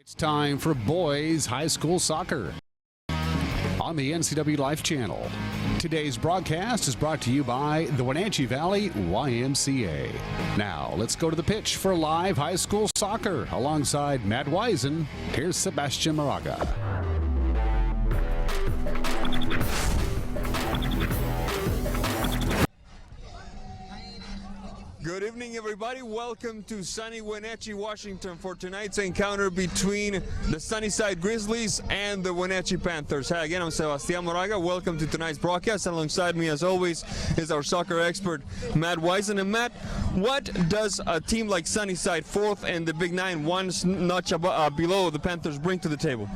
It's time for boys high school soccer on the NCW Life channel. Today's broadcast is brought to you by the Wenatchee Valley YMCA. Now, let's go to the pitch for live high school soccer. Alongside Matt Wisen, here's Sebastian Moraga. Good evening, everybody. Welcome to sunny Wenatchee, Washington for tonight's encounter between the Sunnyside Grizzlies and the Wenatchee Panthers. Hi again, I'm Sebastian Moraga. Welcome to tonight's broadcast. Alongside me, as always, is our soccer expert, Matt Wisen. And Matt, what does a team like Sunnyside, fourth in the Big Nine, one notch below the Panthers, bring to the table?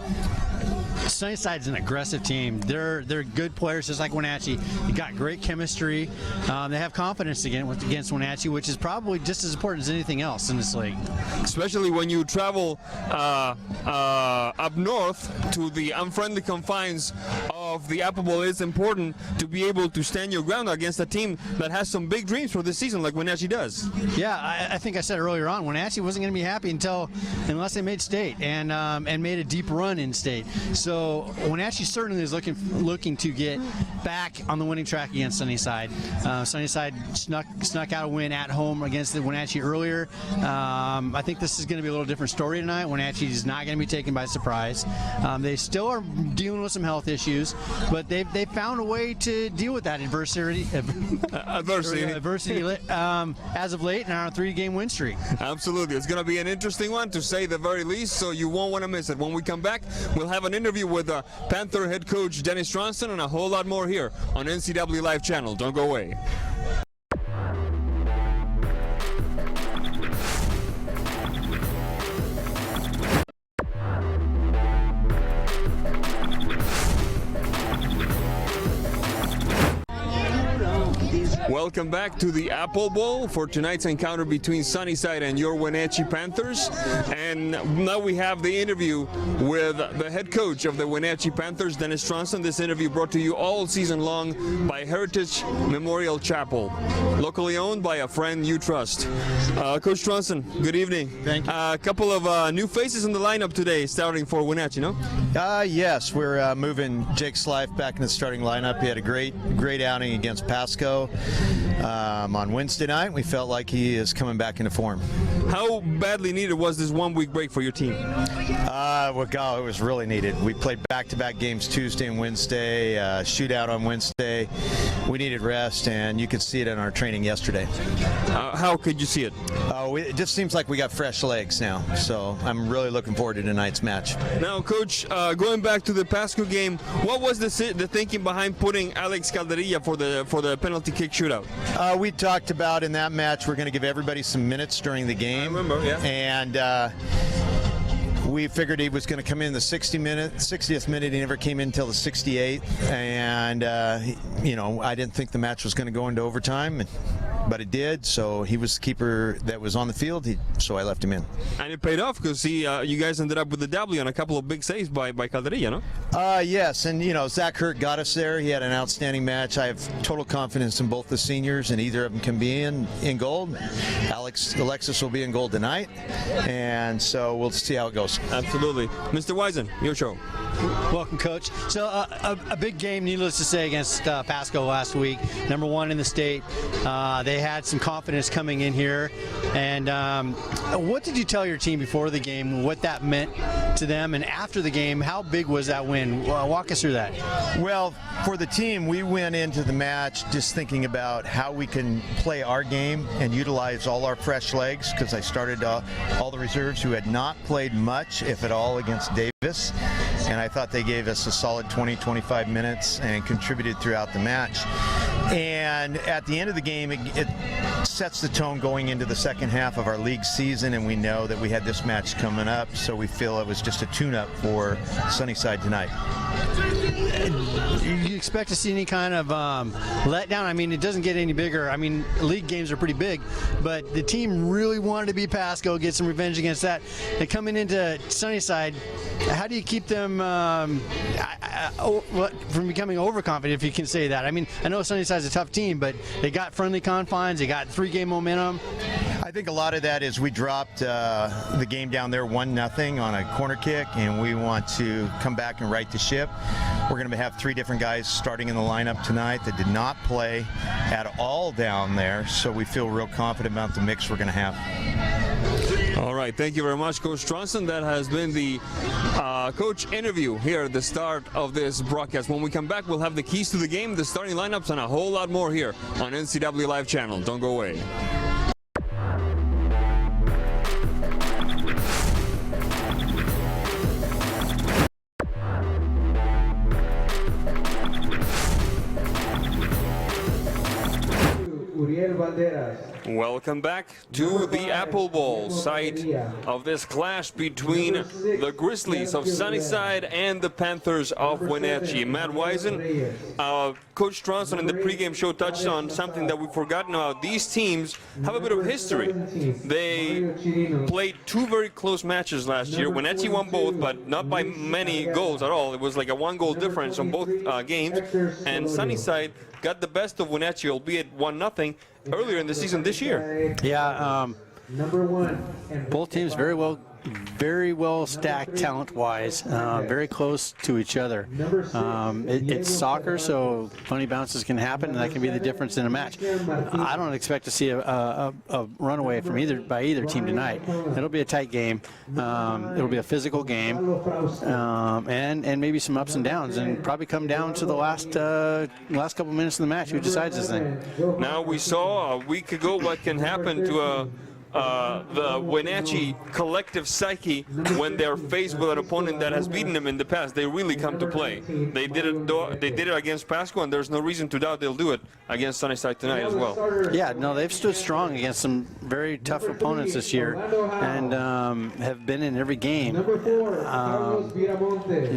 Sunnyside's an aggressive team. They're good players, just like Wenatchee. They got great chemistry. They have confidence against Wenatchee, which is probably just as important as anything else in this league. Especially when you travel up north to the unfriendly confines of the Apple Bowl. It's important to be able to stand your ground against a team that has some big dreams for this season, like Wenatchee does. Yeah, I think I said earlier on, Wenatchee wasn't going to be happy unless they made state and made a deep run in state. So Wenatchee certainly is looking to get back on the winning track against Sunnyside. Sunnyside snuck out a win at home against the Wenatchee earlier. I think this is going to be a little different story tonight. Wenatchee is not going to be taken by surprise. They still are dealing with some health issues, but they found a way to deal with that adversity as of late, and on a 3-game win streak. Absolutely. It's going to be an interesting one, to say the very least, so you won't want to miss it. When we come back, we'll have an interview with Panther head coach Dennis Johnston and a whole lot more here on NCW Live channel. Don't go away. Welcome back to the Apple Bowl for tonight's encounter between Sunnyside and your Wenatchee Panthers. And now we have the interview with the head coach of the Wenatchee Panthers, Dennis Johnston. This interview brought to you all season long by Heritage Memorial Chapel, locally owned by a friend you trust. Coach Johnston, good evening. Thank you. A couple of new faces in the lineup today, starting for Wenatchee, no? Yes, we're moving Jake Slife back in the starting lineup. He had a great outing against Pasco on Wednesday night. We felt like he is coming back into form. How badly needed was this 1-week break for your team? Well, God, it was really needed. We played back-to-back games Tuesday and Wednesday, shootout on Wednesday. We needed rest, and you could see it in our training yesterday. How could you see it? It just seems like we got fresh legs now, so I'm really looking forward to tonight's match. Now, Coach, going back to the Pasco game, what was the thinking behind putting Alex Calderilla for the penalty kick shootout? We talked about in that match we're going to give everybody some minutes during the game. I remember, yeah. And we figured he was going to come in the 60th minute. He never came in until the 68th. And, I didn't think the match was going to go into overtime, but it did. So he was the keeper that was on the field, so I left him in. And it paid off because you guys ended up with the W on a couple of big saves by Calderilla, no? Yes, and, Zach Hurt got us there. He had an outstanding match. I have total confidence in both the seniors, and either of them can be in goal. Alexis will be in goal tonight, and so we'll see how it goes. Absolutely. Mr. Wisen, your show. Welcome, Coach. So a big game, needless to say, against Pasco last week. Number 1 in the state. They had some confidence coming in here. And what did you tell your team before the game, what that meant to them? And after the game, how big was that win? Walk us through that. Well, for the team, we went into the match just thinking about how we can play our game and utilize all our fresh legs, because I started all the reserves who had not played much, if at all, against Davis. And I thought they gave us a solid 20-25 minutes and contributed throughout the match. And at the end of the game, it sets the tone going into the second half of our league season, and we know that we had this match coming up, so we feel it was just a tune-up for Sunnyside tonight. You expect to see any kind of letdown? I mean, it doesn't get any bigger. I mean, league games are pretty big, but the team really wanted to beat Pasco, get some revenge against that. And coming into Sunnyside, how do you keep them from becoming overconfident, if you can say that? I mean, I know Sunnyside's a tough team, but they got friendly confines, they got 3-game momentum. I think a lot of that is we dropped the game down there 1-0 on a corner kick, and we want to come back and right the ship. We're going to have 3 different guys starting in the lineup tonight that did not play at all down there, so we feel real confident about the mix we're going to have. All right, thank you very much, Coach Tronson. That has been the coach interview here at the start of this broadcast. When we come back, we'll have the keys to the game, the starting lineups, and a whole lot more here on NCW Live Channel. Don't go away. Welcome back to the Apple Bowl, site of this clash between the Grizzlies of Sunnyside and the Panthers of Wenatchee. Matt Wisen, Coach Tronson in the pregame show touched on something that we've forgotten about. These teams have a bit of history. They played 2 very close matches last year. Wenatchee won both, but not by many goals at all. It was like a 1-goal difference on both games, and Sunnyside got the best of Wenatchee, albeit 1-0 earlier in the season this year. Yeah, both teams very well stacked talent-wise, very close to each other. It's soccer, so funny bounces can happen, and that can be the difference in a match. I don't expect to see a runaway from either team tonight. It'll be a tight game. It'll be a physical game, and maybe some ups and downs, and probably come down to the last couple minutes of the match. Who decides this thing? Now, we saw a week ago what can happen to the Wenatchee collective psyche when they're faced with an opponent that has beaten them in the past. They really come to play. They did it against Pasco, and there's no reason to doubt they'll do it against Sunnyside tonight as well. Yeah, no, they've stood strong against some very tough opponents this year, and have been in every game.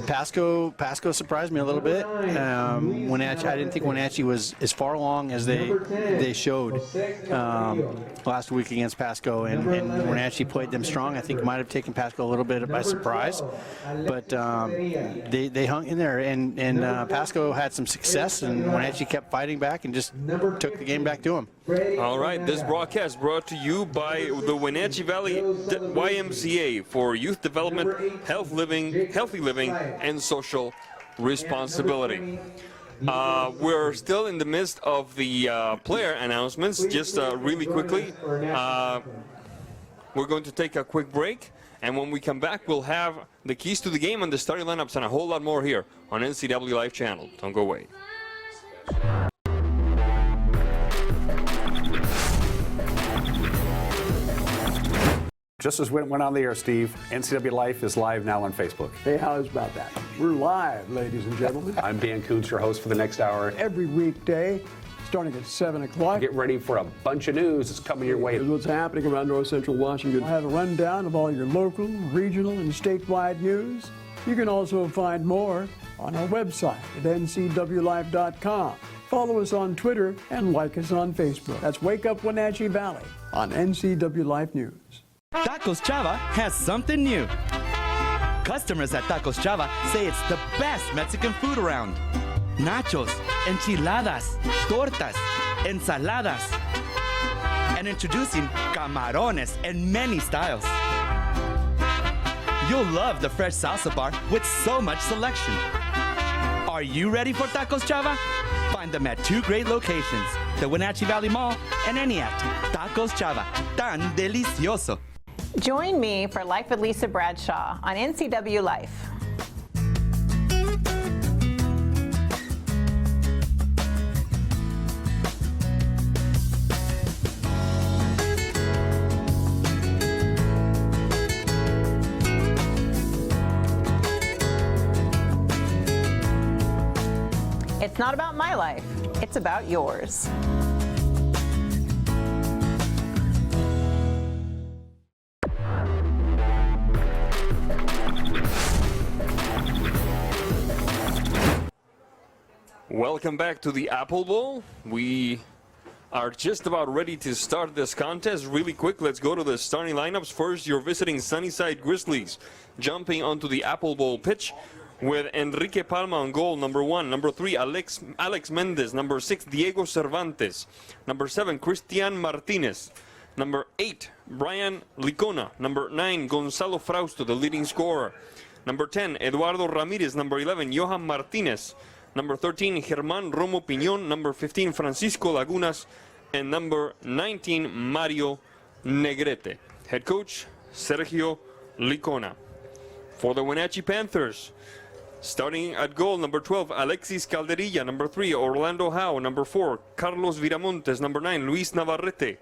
Pasco surprised me a little bit. Wenatchee, I didn't think Wenatchee was as far along as they showed last week against Pasco. And Wenatchee played them strong. I think might have taken Pasco a little bit by surprise, but they hung in there, and Pasco had some success, and Wenatchee kept fighting back and just took the game back to them. All right, this broadcast brought to you by the Wenatchee Valley YMCA for youth development, healthy living, and social responsibility. We're still in the midst of the player announcements. Just really quickly, we're going to take a quick break, and when we come back, we'll have the keys to the game and the starting lineups and a whole lot more here on NCW Live Channel. Don't go away. Just as went on the air, Steve, NCW Life is live now on Facebook. Hey, how's about that? We're live, ladies and gentlemen. I'm Dan Kuntz, your host for the next hour. Every weekday, starting at 7 o'clock. Get ready for a bunch of news that's coming your way. Here's what's happening around North Central Washington. I'll have a rundown of all your local, regional, and statewide news. You can also find more on our website at ncwlive.com. Follow us on Twitter and like us on Facebook. That's Wake Up Wenatchee Valley on NCW Life News. Tacos Chava has something new. Customers at Tacos Chava say it's the best Mexican food around. Nachos, enchiladas, tortas, ensaladas, and introducing camarones in many styles. You'll love the fresh salsa bar with so much selection. Are you ready for Tacos Chava? Find them at 2 great locations, the Wenatchee Valley Mall and Eniac. Tacos Chava, tan delicioso. Join me for Life with Lisa Bradshaw on NCW Life. It's not about my life, it's about yours. Welcome back to the Apple Bowl. We are just about ready to start this contest. Really quick, let's go to the starting lineups. First, you're visiting Sunnyside Grizzlies, jumping onto the Apple Bowl pitch with Enrique Palma on goal, number 1. Number 3, Alex Mendez. Number 6, Diego Cervantes. Number 7, Cristian Martinez. Number 8, Brian Licona. Number 9, Gonzalo Frausto, the leading scorer. Number 10, Eduardo Ramirez. Number 11, Johan Martinez. Number 13, Germán Romo Piñón. Number 15, Francisco Lagunas. And number 19, Mario Negrete. Head coach, Sergio Licona. For the Wenatchee Panthers, starting at goal, number 12, Alexis Calderilla. Number 3, Orlando Howe. Number 4, Carlos Viramontes. Number 9, Luis Navarrete.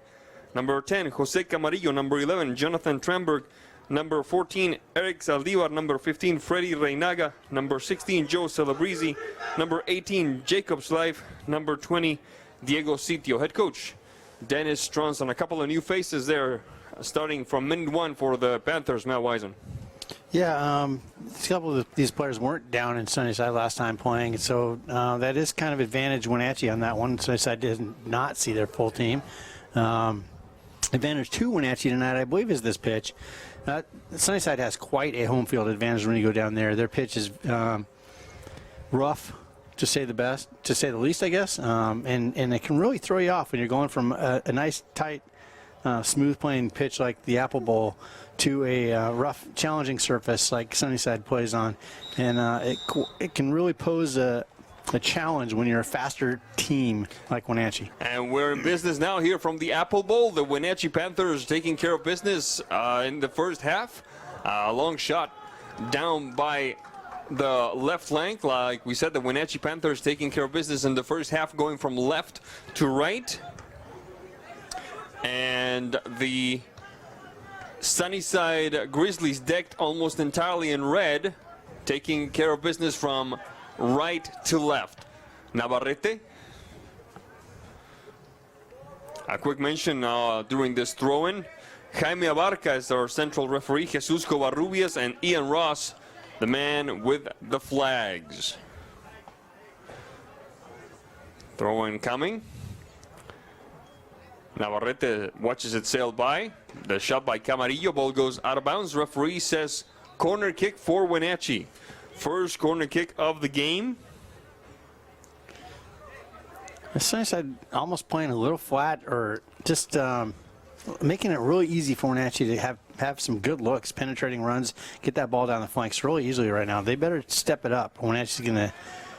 Number 10, Jose Camarillo. Number 11, Jonathan Tramberg. Number 14, Eric Zaldivar. Number 15, Freddy Reinaga. Number 16, Joe Celebrezzi. Number 18, Jacob Slife. Number 20, Diego Sitio. Head coach, Dennis Stronson. A couple of new faces there, starting from minute 1 for the Panthers, Matt Wisen. Yeah, a couple of these players weren't down in Sunnyside last time playing, so that is kind of advantage Wenatchee on that one. Sunnyside did not see their full team. Advantage to Wenatchee tonight, I believe, is this pitch. Sunnyside has quite a home field advantage when you go down there. Their pitch is rough, to say the least, I guess, and it can really throw you off when you're going from a nice, tight, smooth playing pitch like the Apple Bowl to a rough, challenging surface like Sunnyside plays on, and it can really pose a challenge when you're a faster team like Wenatchee. And we're in business now here from the Apple Bowl. The Wenatchee Panthers taking care of business in the first half. A long shot down by the left flank. Like we said, the Wenatchee Panthers taking care of business in the first half, going from left to right. And the Sunnyside Grizzlies, decked almost entirely in red, taking care of business from right to left. Navarrete. A quick mention during this throw-in. Jaime Abarca is our central referee. Jesus Covarrubias and Ian Ross, the man with the flags. Throw-in coming. Navarrete watches it sail by. The shot by Camarillo. Ball goes out of bounds. Referee says corner kick for Wenatchee. First corner kick of the game. Sunnyside almost playing a little flat, or just making it really easy for Wenatchee to have some good looks, penetrating runs, get that ball down the flanks really easily right now. They better step it up. Wenatchee's going to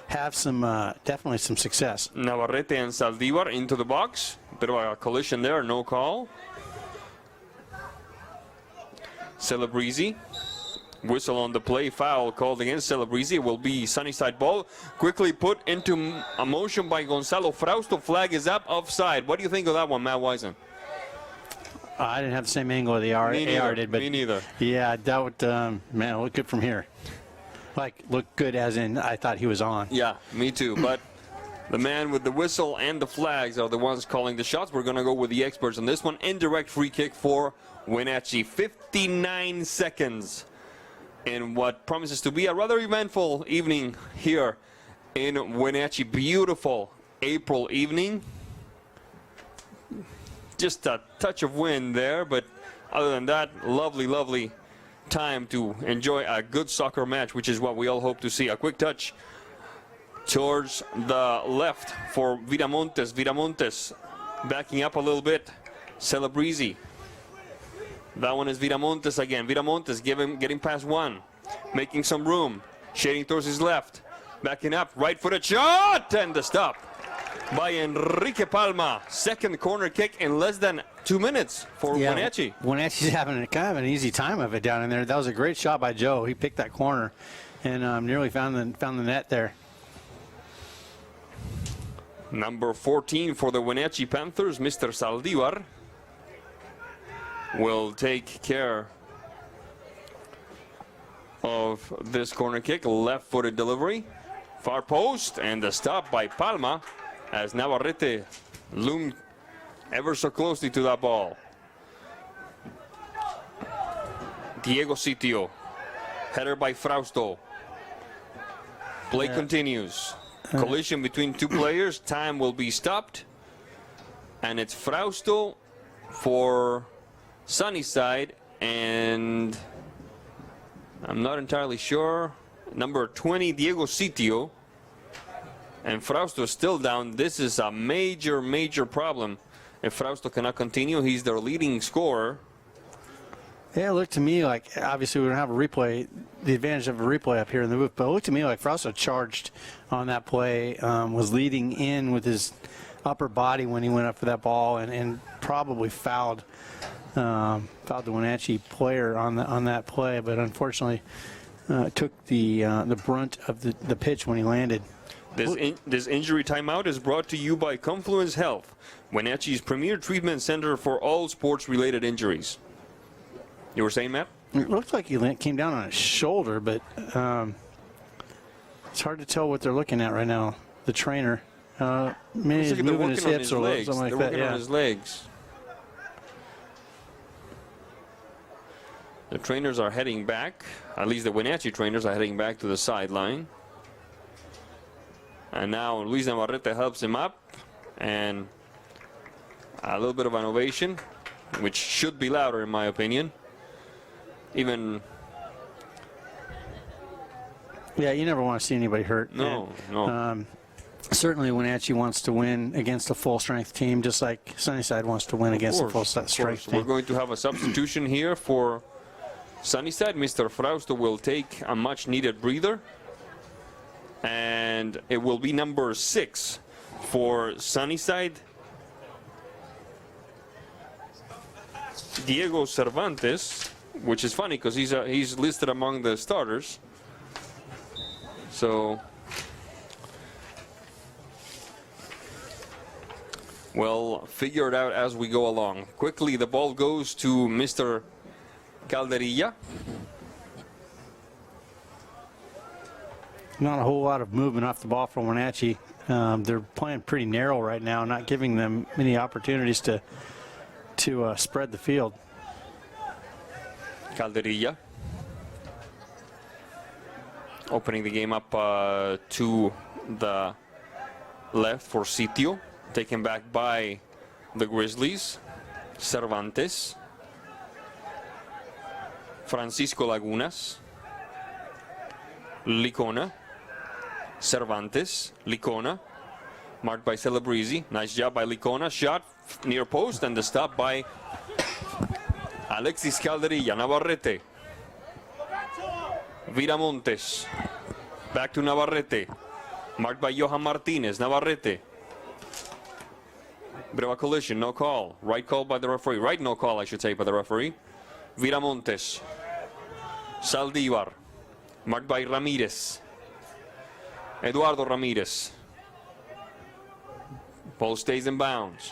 have some definitely some success. Navarrete and Zaldivar into the box. Bit of a collision there, no call. Celebrezzi. Whistle on the play, foul called against Celebrezzi. It will be Sunnyside ball. Quickly put into a motion by Gonzalo Frausto. Flag is up, offside. What do you think of that one, Matt Wisen? I didn't have the same angle the AR did, but me neither. Yeah, that would, man, look good from here. Like, look good as in I thought he was on. Yeah, me too. But the man with the whistle and the flags are the ones calling the shots. We're going to go with the experts on this one. Indirect free kick for Wenatchee. 59 seconds in what promises to be a rather eventful evening here in Wenatchee. Beautiful April evening. Just a touch of wind there, but other than that, lovely, lovely time to enjoy a good soccer match, which is what we all hope to see. A quick touch towards the left for Viramontes. Viramontes backing up a little bit. Celebrezzi. That one is Viramontes again. Viramontes getting past one, making some room, shading towards his left, backing up, right-footed shot, and the stop by Enrique Palma. Second corner kick in less than 2 minutes for Wenatchee. Wenatchee's having kind of an easy time of it down in there. That was a great shot by Joe. He picked that corner and nearly found the net there. Number 14 for the Wenatchee Panthers, Mr. Zaldivar, will take care of this corner kick. Left-footed delivery, far post, and the stop by Palma as Navarrete loomed ever so closely to that ball. Diego Sitio, header by Frausto. Play continues. Collision between two players. Time will be stopped, and it's Frausto for Sunnyside, and I'm not entirely sure. Number 20, Diego Sitio, and Frausto is still down. This is a major, major problem If Frausto cannot continue, he's their leading scorer. Yeah, it looked to me like, obviously we don't have a replay, the advantage of a replay up here in the booth, but it looked to me like Frausto charged on that play, was leading in with his upper body when he went up for that ball, and probably fouled the Wenatchee player on that play, but unfortunately took the brunt of the pitch when he landed. This injury timeout is brought to you by Confluence Health, Wenatchee's premier treatment center for all sports-related injuries. You were saying, Matt? It looked like he came down on his shoulder, but it's hard to tell what they're looking at right now. The trainer, maybe he's moving his hips or something like that. They're working on his legs. The trainers are heading back. At least the Wenatchee trainers are heading back to the sideline. And now Luis Navarrete helps him up, and a little bit of an ovation, which should be louder in my opinion. Even. Yeah, you never want to see anybody hurt. No, no. Certainly Wenatchee wants to win against a full-strength team, just like Sunnyside wants to win against a full-strength team. We're going to have a substitution here for Sunnyside. Mr. Frausto will take a much-needed breather. And it will be number 6 for Sunnyside. Diego Cervantes, which is funny because he's listed among the starters. So we'll figure it out as we go along. Quickly, the ball goes to Mr. Calderilla. Not a whole lot of movement off the ball from Wenatchee. They're playing pretty narrow right now, not giving them many opportunities to spread the field. Calderilla opening the game up to the left for Sitio, taken back by the Grizzlies. Cervantes, Francisco Lagunas, Licona, Cervantes, Licona, marked by Celebrezzi. Nice job by Licona. Shot near post, and the stop by Alexis Calderilla. Navarrete. Viramontes. Back to Navarrete. Marked by Johan Martinez. Navarrete. Bit of a collision, no call. Right call by the referee. Right no call, I should say, by the referee. Viramontes. Saldivar. Marked by Ramirez. Eduardo Ramirez. Ball stays in bounds.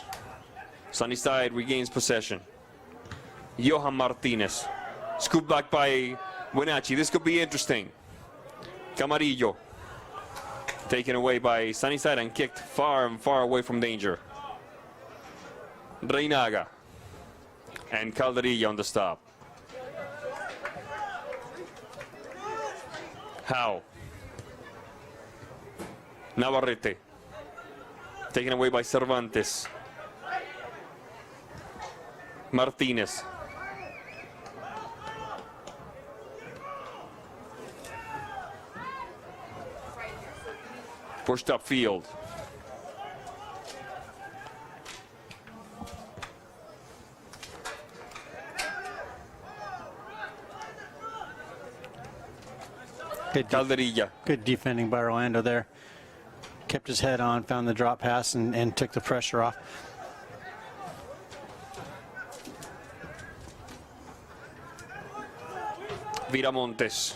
Sunnyside regains possession. Johan Martinez. Scooped back by Wenatchee. This could be interesting. Camarillo. Taken away by Sunnyside and kicked far and far away from danger. Reinaga. And Calderilla on the stop. How? Navarrete. Taken away by Cervantes. Martinez. Pushed upfield. Calderilla. Good defending by Orlando there. Kept his head on, found the drop pass, and took the pressure off. Viramontes.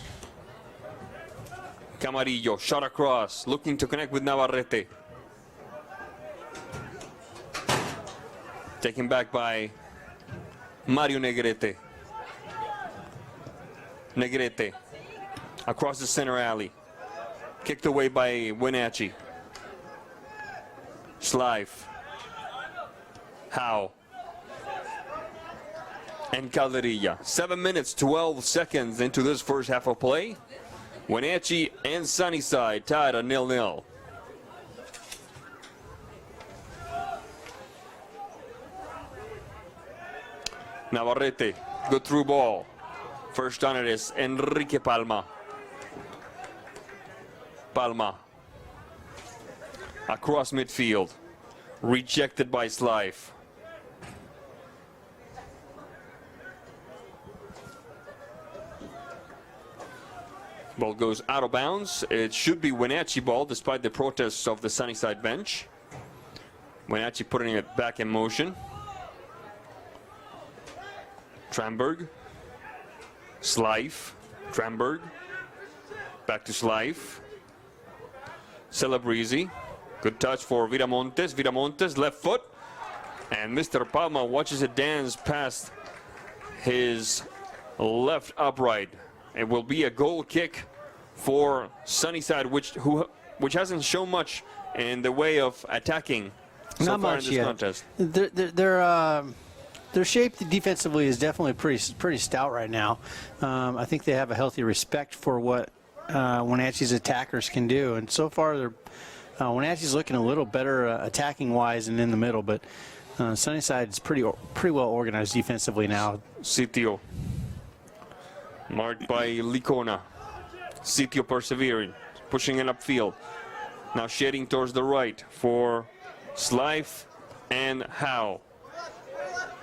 Camarillo, shot across, looking to connect with Navarrete. Taken back by Mario Negrete. Negrete. Across the center alley. Kicked away by Wenatchee. Slife. Howe. And Calderilla. 7 minutes, 12 seconds into this first half of play. Wenatchee and Sunnyside tied at 0-0. Navarrete, good through ball. First on it is Enrique Palma. Palma. Across midfield. Rejected by Slife. Ball goes out of bounds. It should be Wenatchee ball despite the protests of the Sunnyside bench. Wenatchee putting it back in motion. Tramberg. Slife. Tramberg. Back to Slife. Celebrezzi. Good touch for Viramontes. Viramontes, left foot. And Mr. Palma watches it dance past his left upright. It will be a goal kick for Sunnyside, which hasn't shown much in the way of attacking so far in this contest. Their shape defensively is definitely pretty stout right now. I think they have a healthy respect for what Wenatchee's attackers can do, and so far Wenatchee's looking a little better attacking wise and in the middle, but Sunnyside is pretty well organized defensively now. Sitio marked by Licona. Sitio persevering, pushing it upfield. Now shading towards the right for Slife and Howe.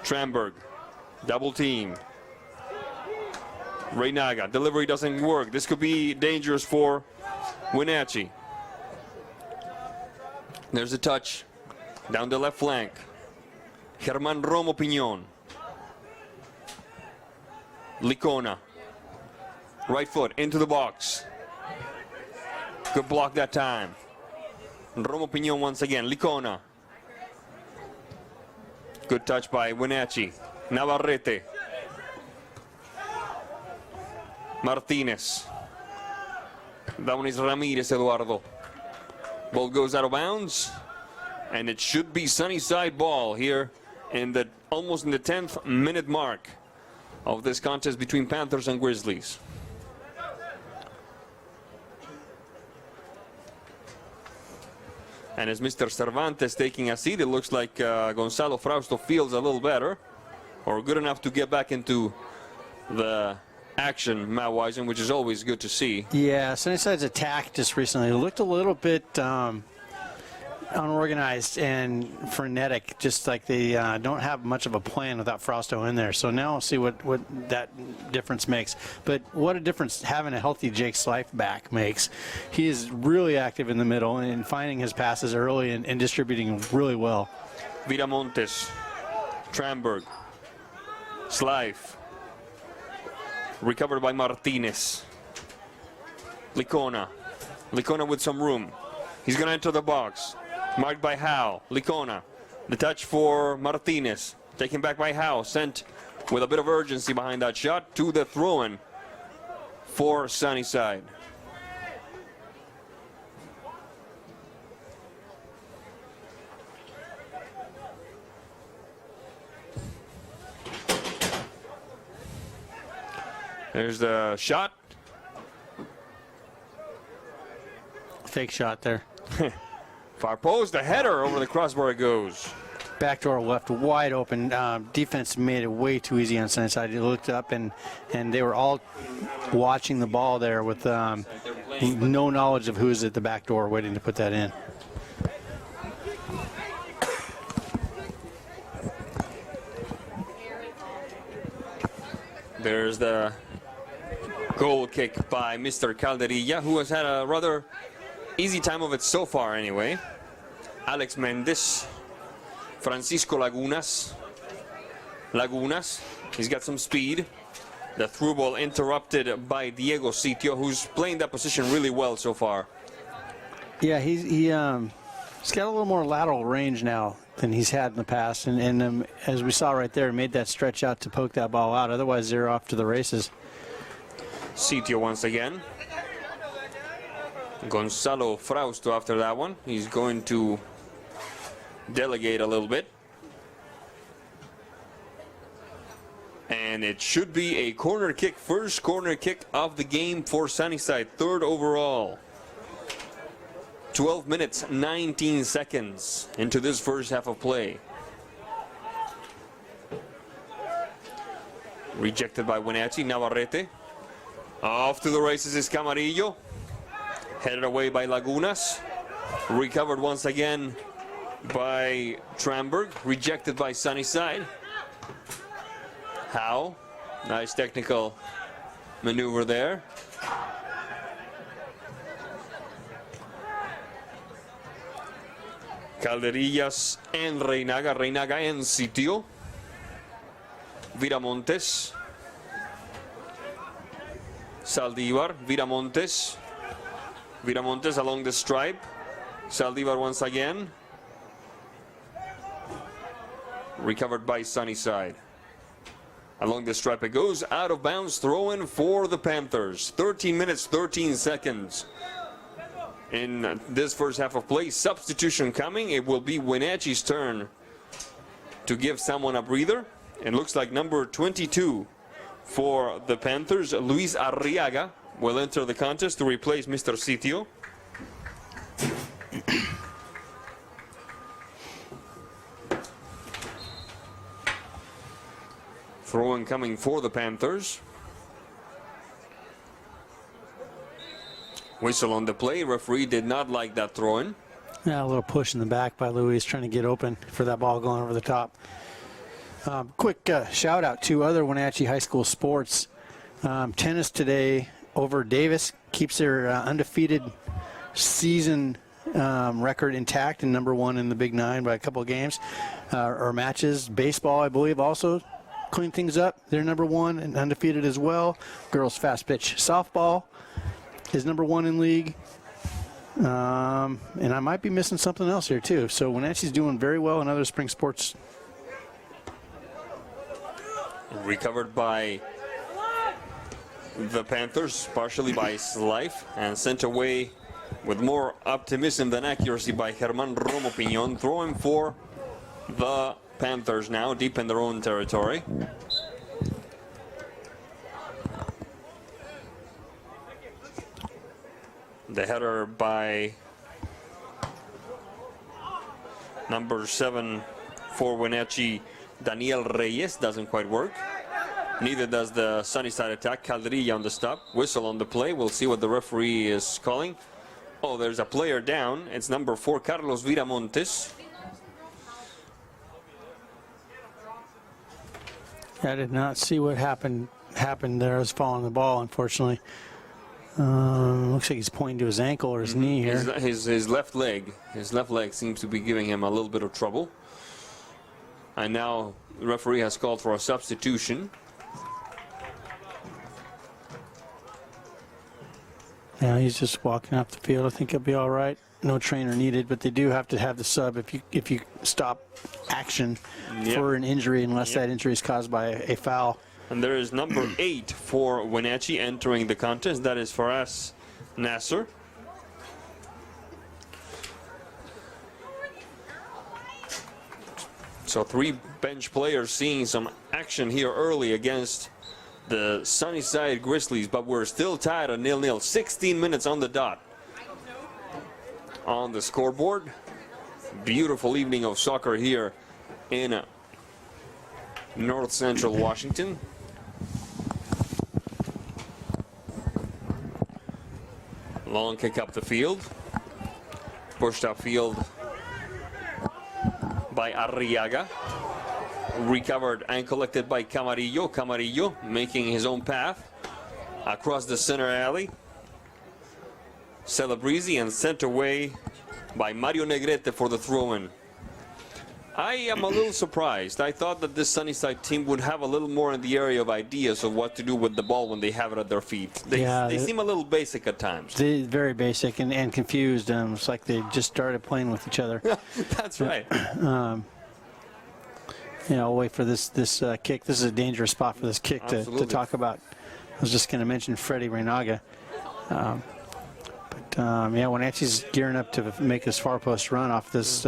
Tramberg, double team. Reynaga, delivery doesn't work. This could be dangerous for Wenatchee. There's a touch down the left flank. Germán Romo Piñón. Licona. Right foot into the box. Good block that time. Romo Piñón once again. Licona. Good touch by Wenatchee. Navarrete. Martinez. That one is Ramirez Eduardo. Ball goes out of bounds. And it should be Sunnyside ball here in the almost in the 10th minute mark of this contest between Panthers and Grizzlies. And as Mr. Cervantes taking a seat, it looks like Gonzalo Frausto feels a little better, or good enough to get back into the action, Matt Wisen, which is always good to see. Yeah, Sunnyside's attack just recently looked a little bit unorganized and frenetic, just like they don't have much of a plan without Frausto in there. So now we'll see what that difference makes. But what a difference having a healthy Jake Slife back makes. He is really active in the middle and finding his passes early and distributing really well. Viramontes, Tramberg, Slife, recovered by Martinez. Licona with some room. He's going to enter the box. Marked by Howe. Licona. The touch for Martinez. Taken back by Howe. Sent with a bit of urgency behind that shot to the throw-in for Sunnyside. There's the shot. Fake shot there. Far post, a header over the crossbar it goes. Backdoor left wide open. Defense made it way too easy on Sunnyside. He looked up and they were all watching the ball there with no knowledge of who's at the back door waiting to put that in. There's the goal kick by Mr. Calderilla, who has had a rather easy time of it so far anyway. Alex Mendez, Francisco Lagunas, he's got some speed. The through ball interrupted by Diego Sitio, who's playing that position really well so far. Yeah, he's got a little more lateral range now than he's had in the past, and as we saw right there, made that stretch out to poke that ball out. Otherwise, they're off to the races. Sitio once again. Gonzalo Frausto after that one. He's going to delegate a little bit. And it should be a corner kick, first corner kick of the game for Sunnyside, third overall. 12 minutes, 19 seconds into this first half of play. Rejected by Wenatchee. Navarrete. Off to the races is Camarillo. Headed away by Lagunas. Recovered once again by Tramberg. Rejected by Sunnyside. Howe. Nice technical maneuver there. Calderillas and Reinaga. Reinaga en sitio. Viramontes. Saldívar. Viramontes. Viramontes along the stripe. Saldívar once again. Recovered by Sunnyside. Along the stripe it goes, out of bounds, throw in for the Panthers. 13 minutes, 13 seconds. In this first half of play, substitution coming. It will be Wenatchee's turn to give someone a breather. It looks like number 22 for the Panthers, Luis Arriaga, will enter the contest to replace Mr. Sitio. Throw-in coming for the Panthers. Whistle on the play. Referee did not like that throw-in. Yeah, a little push in the back by Luis, trying to get open for that ball going over the top. Quick shout out to other Wenatchee High School sports. Tennis today over Davis keeps their undefeated season record intact and #1 in the Big Nine by a couple of games or matches. Baseball, I believe, also clean things up. They're #1 and undefeated as well. Girls fast pitch softball is #1 in league. And I might be missing something else here too. So Wenatchee's doing very well in other spring sports. Recovered by the Panthers, partially by Slife, and sent away with more optimism than accuracy by Germán Romo Piñón. Throwing for the Panthers now, deep in their own territory. The header by number 7 for Wenatchee, Daniel Reyes, doesn't quite work. Neither does the Sunnyside attack. Calderilla on the stop. Whistle on the play. We'll see what the referee is calling. Oh, there's a player down. It's number 4, Carlos Viramontes. I did not see what happened there. I was following the ball, unfortunately. Looks like he's pointing to his ankle or his knee here. His left leg. His left leg seems to be giving him a little bit of trouble. And now the referee has called for a substitution. Yeah, he's just walking off the field. I think he'll be all right. No trainer needed, but they do have to have the sub if you stop action for an injury, unless that injury is caused by a foul. And there is number 8 for Wenatchee entering the contest. That is Faraz Nasser. So 3 bench players seeing some action here early against the Sunnyside Grizzlies, but we're still tied at 0-0. 16 minutes on the dot on the scoreboard. Beautiful evening of soccer here in North Central Washington. Long kick up the field. Pushed upfield by Arriaga. Recovered and collected by Camarillo. Camarillo making his own path across the center alley. Celebrezzi and sent away by Mario Negrete for the throw-in. I am a little surprised. I thought that this Sunnyside team would have a little more in the area of ideas of what to do with the ball when they have it at their feet. They seem a little basic at times. They're very basic and confused. It's like they just started playing with each other. That's right. I'll wait for this kick. This is a dangerous spot for this kick to talk about. I was just going to mention Freddie Reinaga. Wenatchee's gearing up to make this far post run off this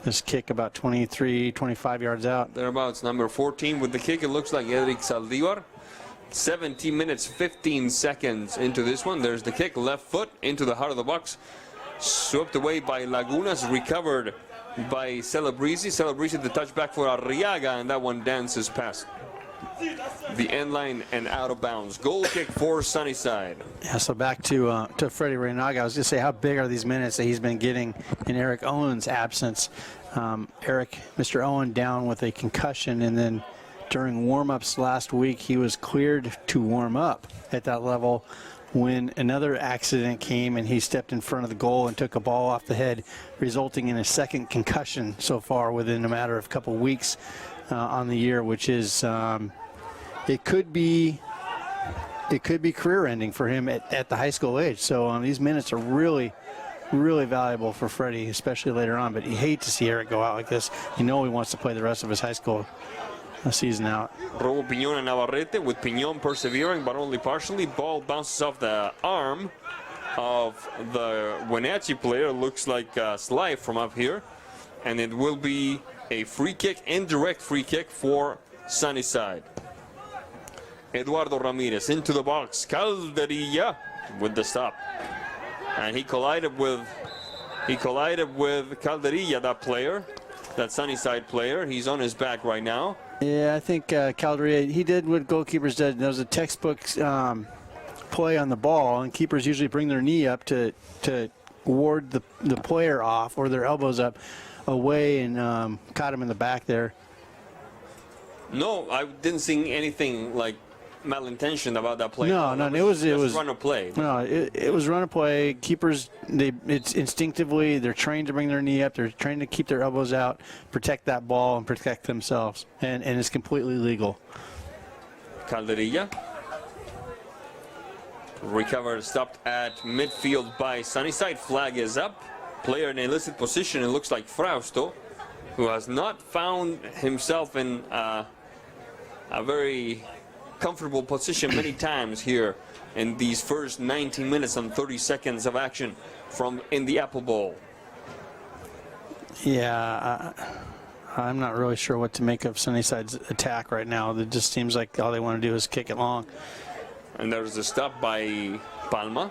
this kick about 23, 25 yards out. Thereabouts, number 14 with the kick. It looks like Eric Saldívar. 17 minutes, 15 seconds into this one. There's the kick, left foot into the heart of the box. Swept away by Lagunas, recovered by Celebrezzi. Celebrezzi the touchback for Arriaga, and that one dances past the end line and out of bounds. Goal kick for Sunnyside. Yeah, so back to Freddie Reinaga. I was going to say, how big are these minutes that he's been getting in Eric Owen's absence? Mr. Owen down with a concussion, and then during warm-ups last week, he was cleared to warm up at that level when another accident came and he stepped in front of the goal and took a ball off the head, resulting in a second concussion so far within a matter of a couple weeks on the year, which is it could be career-ending for him at the high school age. So these minutes are really valuable for Freddie, especially later on. But you hate to see Eric go out like this. You know he wants to play the rest of his high school season out. Robo Piñón and Navarrete, with Piñón persevering, but only partially. Ball bounces off the arm of the Wenatchee player. Looks like a slide from up here. And it will be a free kick, indirect free kick for Sunnyside. Eduardo Ramirez into the box. Calderilla with the stop. And he collided with Calderilla, that player, that Sunnyside player. He's on his back right now. Yeah, I think Calderilla, he did what goalkeepers did. There was a textbook play on the ball, and keepers usually bring their knee up to ward the player off, or their elbows up away, and caught him in the back there. No, I didn't see anything like malintention about that play. No, it was run of play. No, it was run of play. Keepers, it's instinctively, they're trained to bring their knee up. They're trained to keep their elbows out, protect that ball, and protect themselves. And it's completely legal. Calderilla. Recovered, stopped at midfield by Sunnyside. Flag is up. Player in illicit position. It looks like Frausto, who has not found himself in a very comfortable position many times here in these first 19 minutes and 30 seconds of action from in the Apple Bowl. Yeah, I'm not really sure what to make of Sunnyside's attack right now. It just seems like all they want to do is kick it long. And there's a stop by Palma.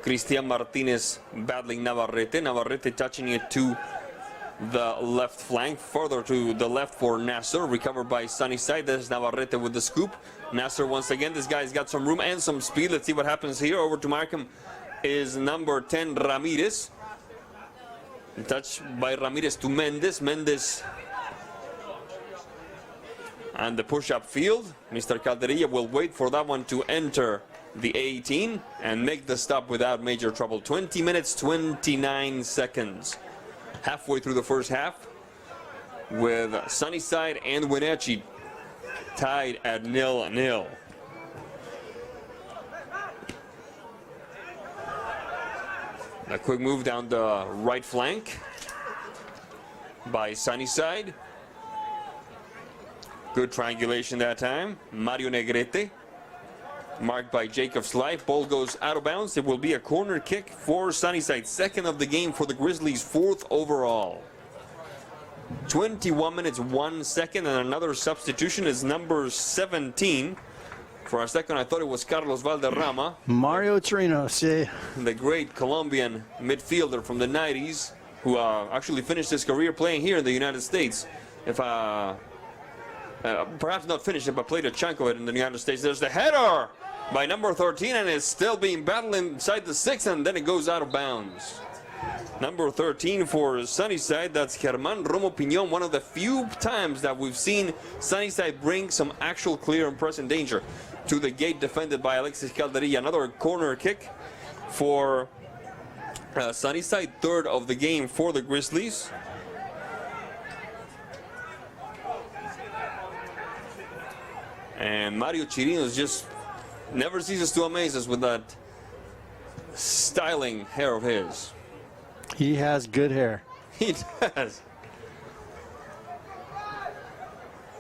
Cristian Martinez battling Navarrete. Navarrete touching it to the left flank, further to the left for Nasser. Recovered by Sunnyside. There's Navarrete with the scoop. Nasser once again. This guy's got some room and some speed. Let's see what happens here. Over to Markham is number 10, Ramirez. Touch by Ramirez to Mendez. Mendez and the push-up field. Mr. Calderilla will wait for that one to enter the 18 and make the stop without major trouble. 20 minutes, 29 seconds. Halfway through the first half, with Sunnyside and Wenatchee tied at 0-0. A quick move down the right flank by Sunnyside. Good triangulation that time. Mario Negrete, marked by Jacob Slife. Ball goes out of bounds. It will be a corner kick for Sunnyside. Second of the game for the Grizzlies, fourth overall. 21 minutes, 1 second, and another substitution is number 17. For a second, I thought it was Carlos Valderrama. Mario Torino, see. The great Colombian midfielder from the 90s, who actually finished his career playing here in the United States. If perhaps not finished it, but played a chunk of it in the United States. There's the header by number 13, and it's still being battled inside the 6, and then it goes out of bounds. Number 13 for Sunnyside, that's Germán Romo Piñón. One of the few times that we've seen Sunnyside bring some actual clear and present danger to the gate, defended by Alexis Calderilla. Another corner kick for Sunnyside, third of the game for the Grizzlies. And Mario Chirinos just never ceases to amaze us with that styling hair of his. He has good hair. He does.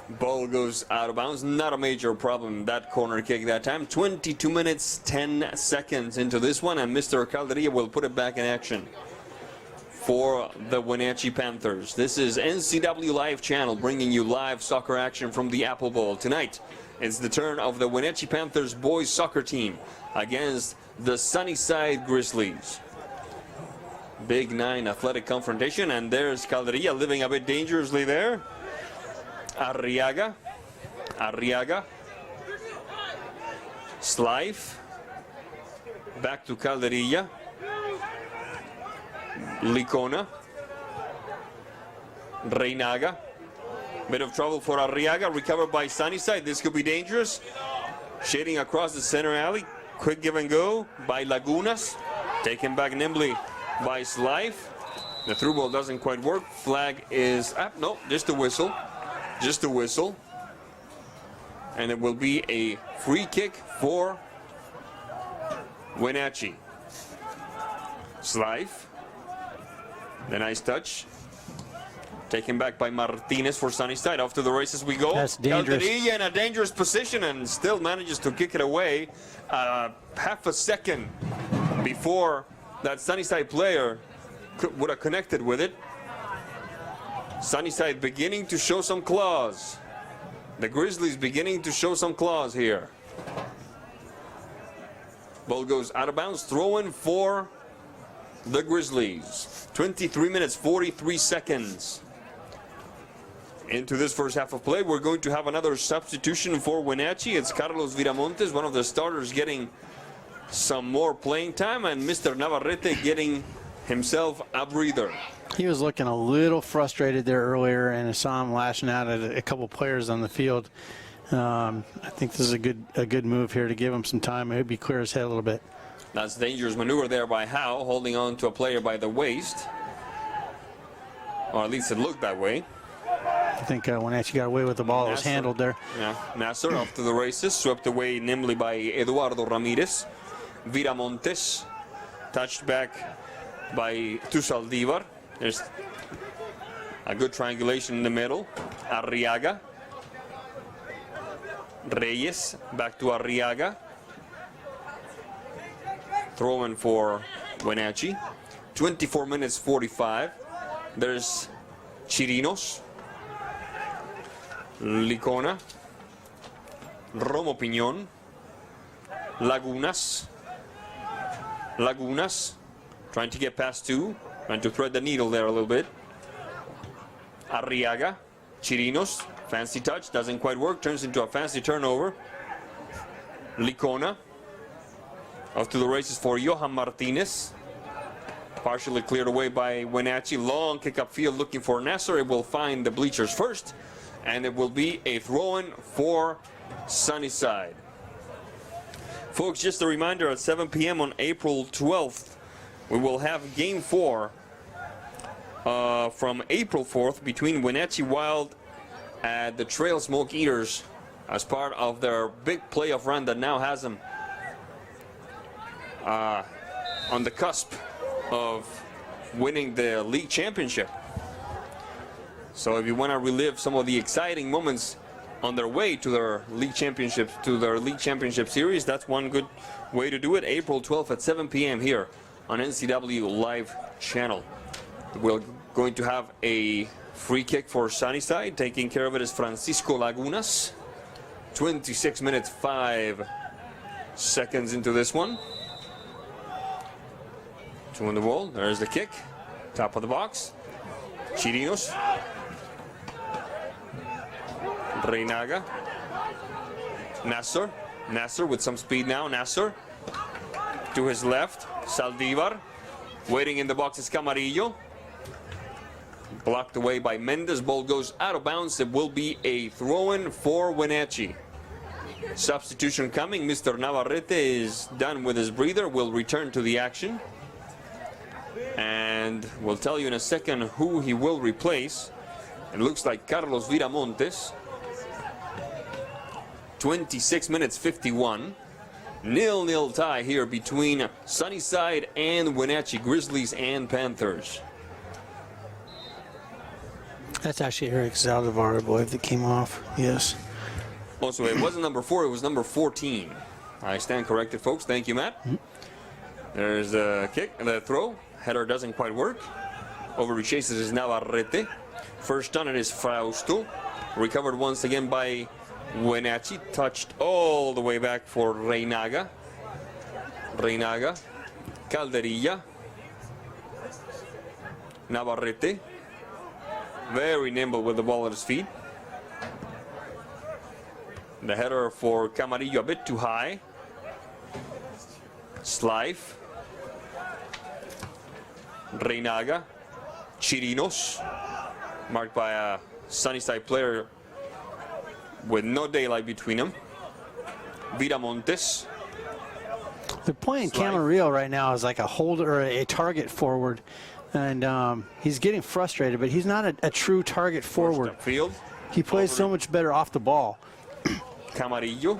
Ball goes out of bounds. Not a major problem, that corner kick that time. 22 minutes, 10 seconds into this one, and Mr. Calderilla will put it back in action for the Wenatchee Panthers. This is NCW Live Channel, bringing you live soccer action from the Apple Bowl. Tonight, it's the turn of the Wenatchee Panthers boys soccer team against the Sunnyside Grizzlies. Big 9 athletic confrontation, and there's Calderilla living a bit dangerously there. Arriaga. Slife. Back to Calderilla. Licona. Reynaga. Bit of trouble for Arriaga, recovered by Sunnyside. This could be dangerous. Shading across the center alley. Quick give and go by Lagunas. Taken back nimbly by Slife. The through ball doesn't quite work. Flag is up. No, just a whistle. Just a whistle. And it will be a free kick for Wenatchee. Slife. The nice touch. Taken back by Martinez for Sunnyside. Off to the races we go. That's dangerous. Calderilla in a dangerous position and still manages to kick it away. Half a second before that Sunnyside player would have connected with it. Sunnyside beginning to show some claws. The Grizzlies beginning to show some claws here. Ball goes out of bounds. Throw in for the Grizzlies. 23 minutes, 43 seconds into this first half of play. We're going to have another substitution for Wenatchee. It's Carlos Viramontes, one of the starters, getting some more playing time, and Mr. Navarrete getting himself a breather. He was looking a little frustrated there earlier, and I saw him lashing out at a couple players on the field. I think this is a good move here to give him some time. Maybe clear his head a little bit. That's a dangerous maneuver there by Howe, holding on to a player by the waist. Or at least it looked that way. I think Wenatchee got away with the ball. It was handled there. Yeah, Nasser off to the races, swept away nimbly by Eduardo Ramirez. Viramontes, touched back by Tusaldivar. There's a good triangulation in the middle. Arriaga. Reyes, back to Arriaga. Throwing for Wenatchee. 24 minutes 45. There's Chirinos. Licona. Romo Piñón. Lagunas. Trying to get past two. Trying to thread the needle there a little bit. Arriaga. Chirinos. Fancy touch. Doesn't quite work. Turns into a fancy turnover. Licona. Off to the races for Johan Martinez. Partially cleared away by Wenatchee. Long kick upfield looking for Nasser. It will find the bleachers first. And it will be a throw-in for Sunnyside. Folks, just a reminder, at 7 p.m. on April 12th, we will have Game 4 from April 4th between Wenatchee Wild and the Trail Smoke Eaters as part of their big playoff run that now has them on the cusp of winning the league championship. So if you want to relive some of the exciting moments on their way to their league championship series, that's one good way to do it. April 12th at 7 p.m. here on NCW Live Channel. We're going to have a free kick for Sunnyside. Taking care of it is Francisco Lagunas. 26 minutes 5 seconds into this one. Two on the ball. There's the kick. Top of the box. Chirinos. Reynaga. Nasser with some speed now. Nasser to his left. Saldivar. Waiting in the box is Camarillo. Blocked away by Mendez. Ball goes out of bounds. It will be a throw-in for Wenatchee. Substitution coming. Mr. Navarrete is done with his breather. Will return to the action. And we'll tell you in a second who he will replace. It looks like Carlos Viramontes. 26 minutes 51. 0-0 tie here between Sunnyside and Wenatchee, Grizzlies and Panthers. That's actually Eric Zaldivar, I believe, that came off. Yes. Also, it wasn't number 4, it was number 14. I stand corrected, folks. Thank you, Matt. There's the kick and the throw. Header doesn't quite work. Over chases is Navarrete. First on it is Frausto. Recovered once again by Wenatchee. Touched all the way back for Reynaga. Calderilla. Navarrete. Very nimble with the ball at his feet. The header for Camarillo a bit too high. Slife. Reynaga. Chirinos. marked by a Sunnyside player with no daylight between them. Viramontes. They're playing Slide. Camarillo right now as like a holder or a target forward, and he's getting frustrated, but he's not a true target forward. Field. He plays so much better off the ball. Camarilla,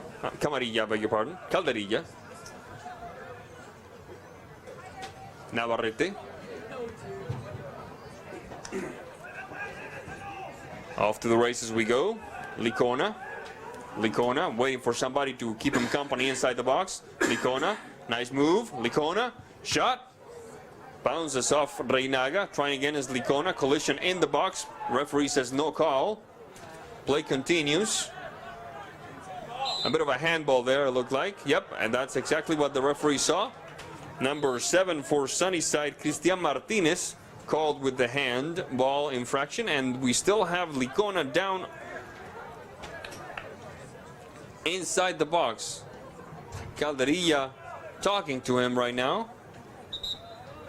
beg your pardon. Calderilla. Navarrete. Off to the races we go. Licona. Licona waiting for somebody to keep him company inside the box. Licona. Nice move. Licona. Shot. Bounces off Reynaga. Trying again is Licona. Collision in the box. Referee says no call. Play continues. A bit of a handball there, it looked like. Yep, and that's exactly what the referee saw. Number 7 for Sunnyside, Cristian Martinez, called with the handball infraction, and we still have Licona down inside the box. Calderilla talking to him right now.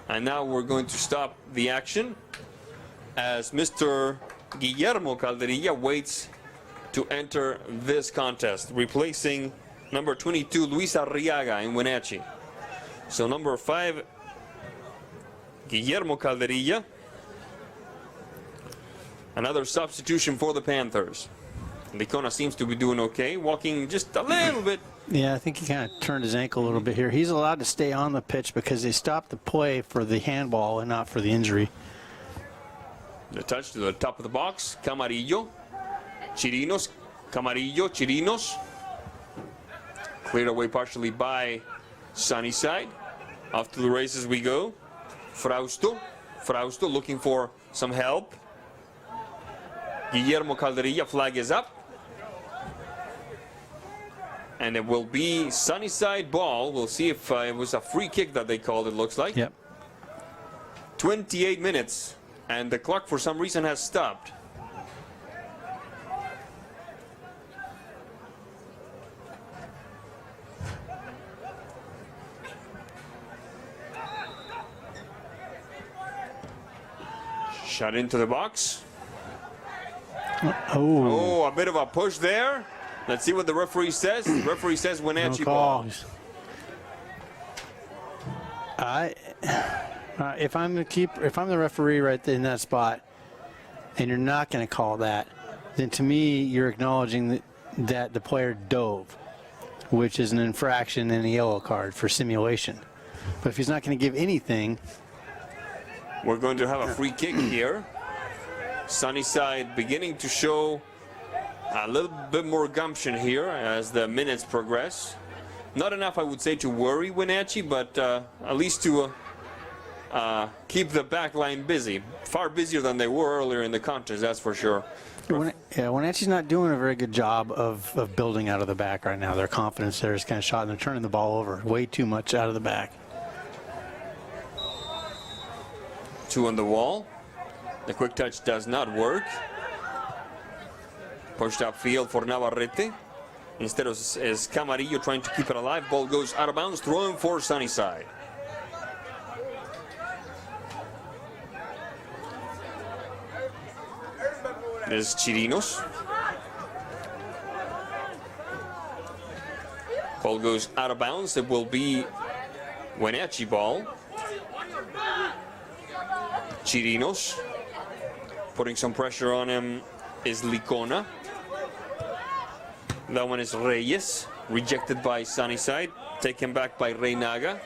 And now we're going to stop the action as Mr. Guillermo Calderilla waits to enter this contest, replacing number 22, Luis Arriaga in Wenatchee. So number 5, Guillermo Calderilla. Another substitution for the Panthers. Licona seems to be doing okay, walking just a little bit. Yeah, I think he kind of turned his ankle a little bit here. He's allowed to stay on the pitch because they stopped the play for the handball and not for the injury. The touch to the top of the box, Camarillo. Chirinos, Camarillo, Chirinos. Cleared away partially by Sunnyside. Off to the races we go. Frausto looking for some help. Guillermo Calderilla, flag is up. And it will be Sunnyside ball. We'll see if it was a free kick that they called, it looks like. Yep. 28 minutes, and the clock for some reason has stopped. Shot into the box. Oh, a bit of a push there. Let's see what the referee says. The referee says Wenatchee ball. If I'm the referee right there in that spot, and you're not going to call that, then to me you're acknowledging that the player dove, which is an infraction and a yellow card for simulation. But if he's not going to give anything, we're going to have a free kick here. Sunnyside beginning to show a little bit more gumption here as the minutes progress. Not enough, I would say, to worry Wenatchee, but at least to keep the back line busy. Far busier than they were earlier in the contest, that's for sure. Wenatchee's not doing a very good job of building out of the back right now. Their confidence there is kind of shot, and they're turning the ball over way too much out of the back. 2 on the wall. The quick touch does not work. Pushed upfield for Navarrete. Instead of is Camarillo trying to keep it alive. Ball goes out of bounds, throwing for Sunnyside. There's Chirinos. Ball goes out of bounds. It will be Wenatchee ball. Chirinos. Putting some pressure on him is Licona. That one is Reyes. Rejected by Sunnyside. Taken back by Reynaga.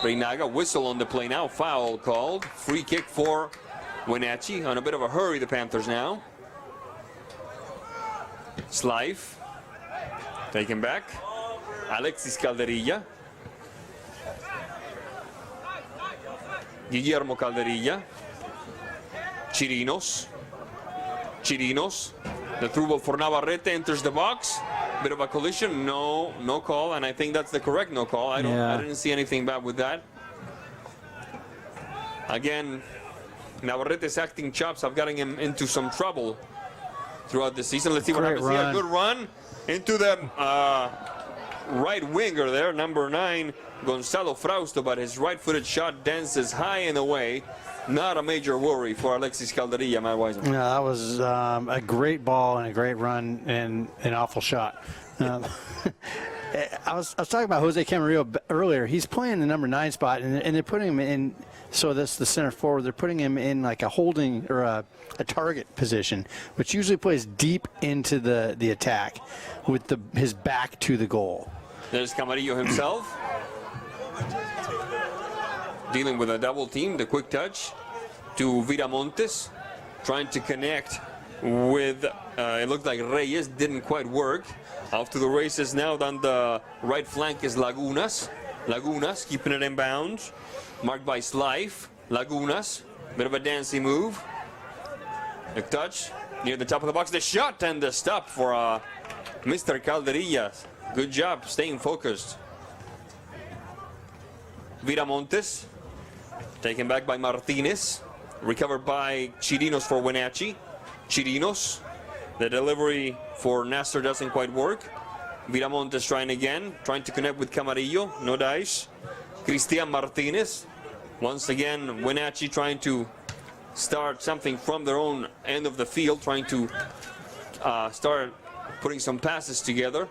Reynaga, whistle on the play now. Foul called. Free kick for Wenatchee. On a bit of a hurry, the Panthers now. Slife. Taken back. Alexis Calderilla. Guillermo Calderilla. Chirinos. Chirinos. The through ball for Navarrete enters the box. Bit of a collision. No call, and I think that's the correct no call. I didn't see anything bad with that. Again, Navarrete's acting chops have gotten him into some trouble throughout the season. Let's see what happens here. Good run into the right winger there, number 9, Gonzalo Frausto, but his right-footed shot dances high and away. not a major worry for Alexis Calderilla, Matt Weiser. Yeah, that was a great ball and a great run and an awful shot. I was talking about Jose Camarillo earlier. He's playing the number 9 spot, and they're putting him in. So that's the center forward. They're putting him in like a holding or a target position, which usually plays deep into the attack, with his back to the goal. There's Camarillo himself, dealing with a double team. The quick touch to Viramontes, trying to connect with. It looked like Reyes, didn't quite work. Off to the races now. Down the right flank is Lagunas. Lagunas keeping it in bounds. Marked by Slife. Lagunas, bit of a dancing move. A touch near the top of the box. The shot and the stop for Mr. Calderilla. Good job staying focused. Viramontes, taken back by Martinez. Recovered by Chirinos for Wenatchee. Chirinos, the delivery for Nasser doesn't quite work. Viramontes trying again, trying to connect with Camarillo, no dice. Cristian Martinez, once again Wenatchee trying to start something from their own end of the field, trying to start putting some passes together.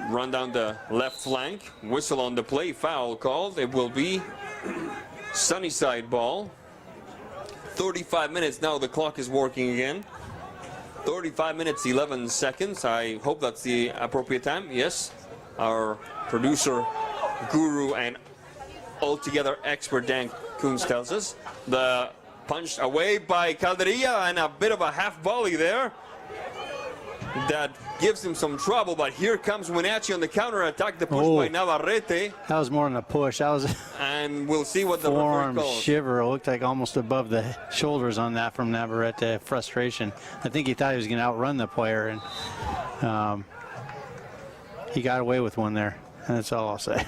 Run down the left flank, whistle on the play, foul called. It will be Sunnyside ball. 35 minutes now, the clock is working again. 35 minutes, 11 seconds. I hope that's the appropriate time. Yes, our producer, guru, and altogether expert Dan Coons tells us. The punch away by Calderilla, and a bit of a half volley there. That gives him some trouble, but here comes Wenatchee on the counter attack. The push by Navarrete. That was more than a push. That was and we'll see what the forearm referee calls. shiver. It looked like almost above the shoulders on that from Navarrete. Frustration. I think he thought he was going to outrun the player, and he got away with one there. And that's all I'll say.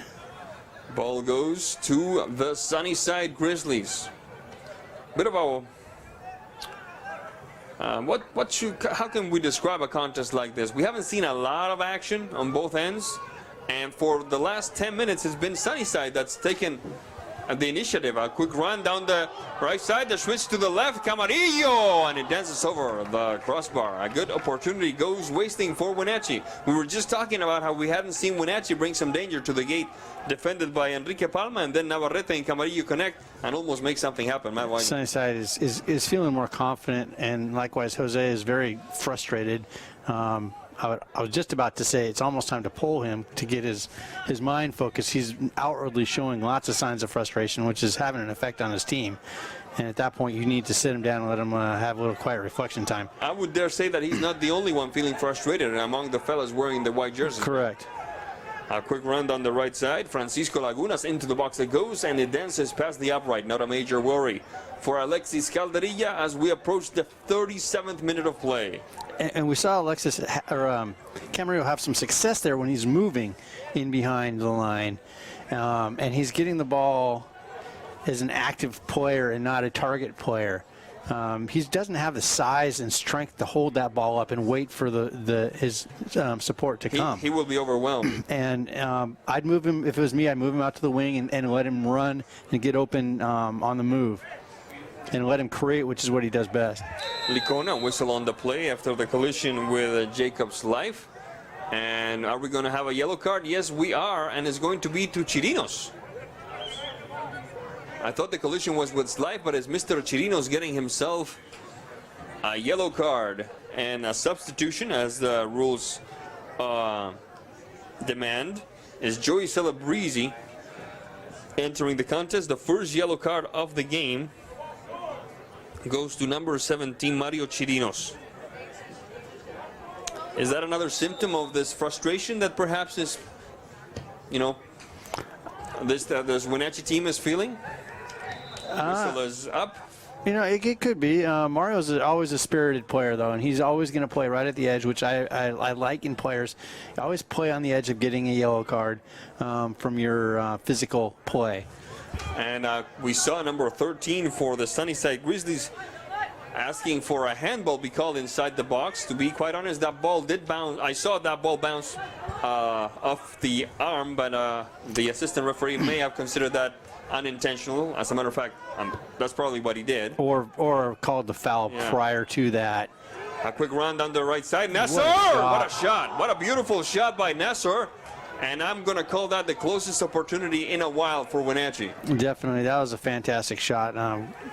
Ball goes to the Sunnyside Grizzlies. Bit of a how can we describe a contest like this? We haven't seen a lot of action on both ends, and for the last 10 minutes it's been Sunnyside that's taken the initiative. A quick run down the right side, the switch to the left, Camarillo, and it dances over the crossbar. A good opportunity goes wasting for Wenatchee. We were just talking about how we hadn't seen Wenatchee bring some danger to the gate, defended by Enrique Palma, and then Navarrete and Camarillo connect and almost make something happen. Matt White. Sunnyside is feeling more confident, and likewise Jose is very frustrated. I was just about to say it's almost time to pull him to get his mind focused. He's outwardly showing lots of signs of frustration, which is having an effect on his team. And at that point, you need to sit him down and let him have a little quiet reflection time. I would dare say that he's not the only one feeling frustrated among the fellas wearing the white jerseys. Correct. A quick run down the right side. Francisco Lagunas into the box it goes, and it dances past the upright. Not a major worry for Alexis Calderilla as we approach the 37th minute of play. And we saw Camarillo have some success there when he's moving in behind the line. And he's getting the ball as an active player and not a target player. He doesn't have the size and strength to hold that ball up and wait for his support to come. He will be overwhelmed. And I'd move him, if it was me, I'd move him out to the wing and let him run and get open on the move. And let him create, which is what he does best. Licona whistle on the play after the collision with Jacob's life. And are we going to have a yellow card? Yes, we are, and it's going to be to Chirinos. I thought the collision was with Slife, but it's Mr. Chirinos getting himself a yellow card and a substitution, as the rules demand, is Joey Celebrezzi entering the contest. The first yellow card of the game goes to number 17, Mario Chirinos. Is that another symptom of this frustration that perhaps this Wenatchee team is feeling? Whistle is up. It could be. Mario's always a spirited player, though, and he's always going to play right at the edge, which I like in players. You always play on the edge of getting a yellow card from your physical play. And we saw number 13 for the Sunnyside Grizzlies asking for a handball be called inside the box. To be quite honest, that ball did bounce. I saw that ball bounce off the arm, but the assistant referee may have considered that unintentional. As a matter of fact, that's probably what he did. Or called the foul prior to that. A quick run down the right side. Nasser! What a shot. What a beautiful shot by Nasser. And I'm going to call that the closest opportunity in a while for Wenatchee. Definitely. That was a fantastic shot.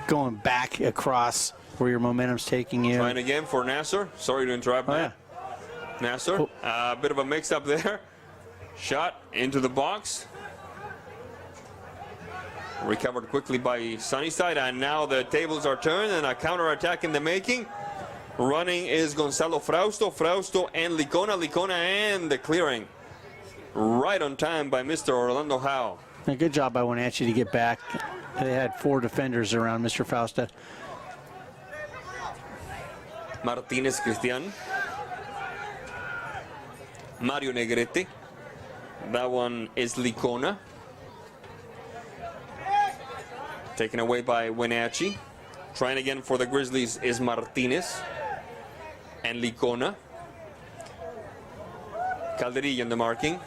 Going back across where your momentum's taking you. Trying again for Nasser. Sorry to interrupt, Matt. Nasser, a bit of a mix-up there. Shot into the box. Recovered quickly by Sunnyside, and now the tables are turned and a counter-attack in the making. Running is Gonzalo Frausto and Licona, and the clearing. Right on time by Mr. Orlando Howe. A good job by Wenatchee to get back. They had 4 defenders around Mr. Fausta. Martinez Cristian. Mario Negrete. That one is Licona. Taken away by Wenatchee. Trying again for the Grizzlies is Martinez and Licona. Calderilla in the marking.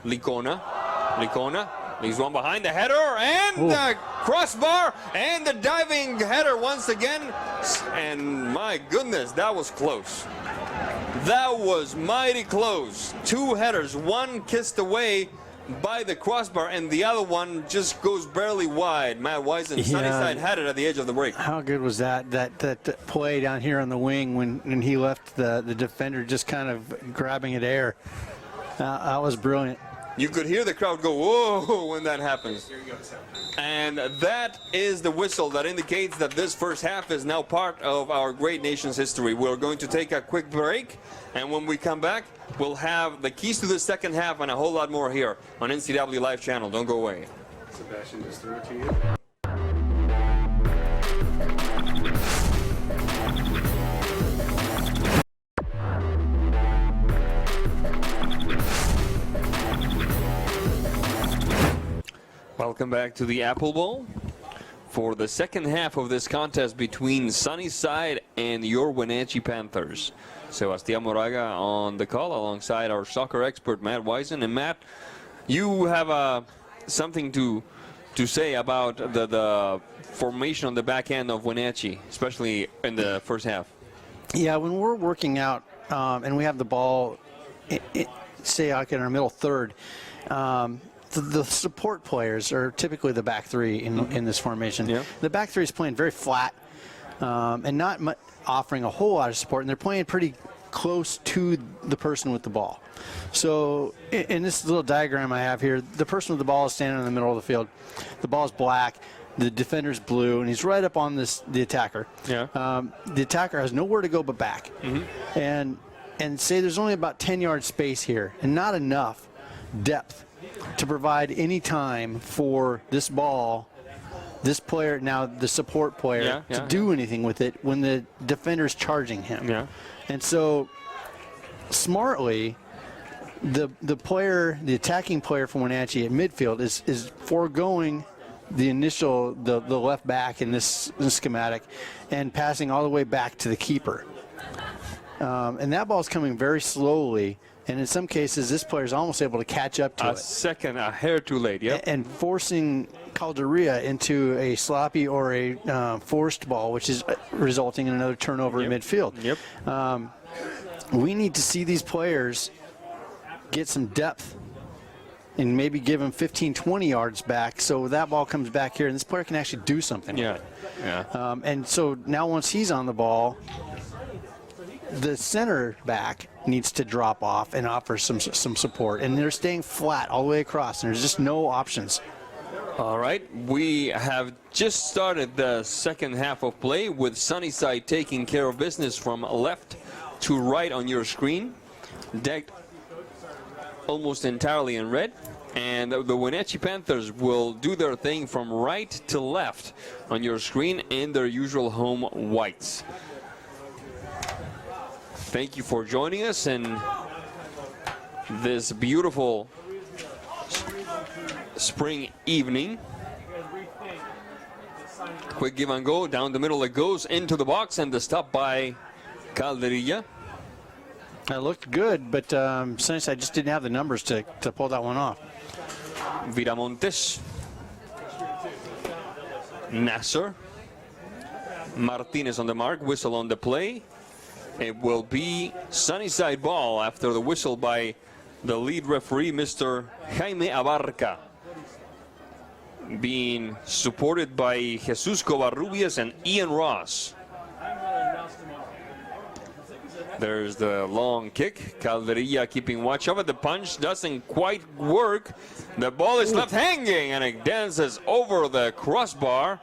Licona leaves one behind, the header and the crossbar and the diving header once again. And my goodness, that was close. That was mighty close. 2 headers, one kissed away by the crossbar and the other one just goes barely wide. Matt Wisen, Sunnyside had it at the edge of the break. How good was that play down here on the wing when he left the defender just kind of grabbing at air? That was brilliant. You could hear the crowd go, whoa, when that happens. And that is the whistle that indicates that this first half is now part of our great nation's history. We're going to take a quick break, and when we come back, we'll have the keys to the second half and a whole lot more here on NCW Live Channel. Don't go away. Sebastian just threw it to you. Welcome back to the Apple Bowl for the second half of this contest between Sunnyside and your Wenatchee Panthers. Sebastian Moraga on the call alongside our soccer expert Matt Wisen. And Matt, you have something to say about the formation on the back end of Wenatchee, especially in the first half. Yeah, when we're working out and we have the ball, say like in our middle third, the support players are typically the back three in this formation. Yeah. The back three is playing very flat and not offering a whole lot of support, and they're playing pretty close to the person with the ball. So in this little diagram I have here, the person with the ball is standing in the middle of the field. The ball is black, the defender's blue, and he's right up on the attacker. Yeah. The attacker has nowhere to go but back. Mm-hmm. And say there's only about 10 yard space here, and not enough depth to provide any time for this ball, this player, now the support player, to do anything with it when the defender's charging him. Yeah. And so, smartly, the player, the attacking player from Wenatchee at midfield is foregoing the initial, the left back in this schematic and passing all the way back to the keeper. And that ball's coming very slowly. And in some cases, this player is almost able to catch up to it. A hair too late, yep. And forcing Calderilla into a sloppy or a forced ball, which is resulting in another turnover in midfield. Yep. We need to see these players get some depth and maybe give them 15, 20 yards back so that ball comes back here and this player can actually do something with it. Yeah. And so now once he's on the ball, the center back needs to drop off and offer some support, and they're staying flat all the way across, and there's just no options. All right, we have just started the second half of play with Sunnyside taking care of business from left to right on your screen, decked almost entirely in red, and the Wenatchee Panthers will do their thing from right to left on your screen in their usual home whites. Thank you for joining us in this beautiful spring evening. Quick give and go down the middle. It goes into the box and the stop by Calderilla. That looked good, but Sunnyside just didn't have the numbers to pull that one off. Viramontes. Nasser. Martinez on the mark, whistle on the play. It will be Sunnyside ball after the whistle by the lead referee, Mr. Jaime Abarca, being supported by Jesus Covarrubias and Ian Ross. There's the long kick. Calderilla keeping watch of it. The punch doesn't quite work. The ball is left hanging and it dances over the crossbar.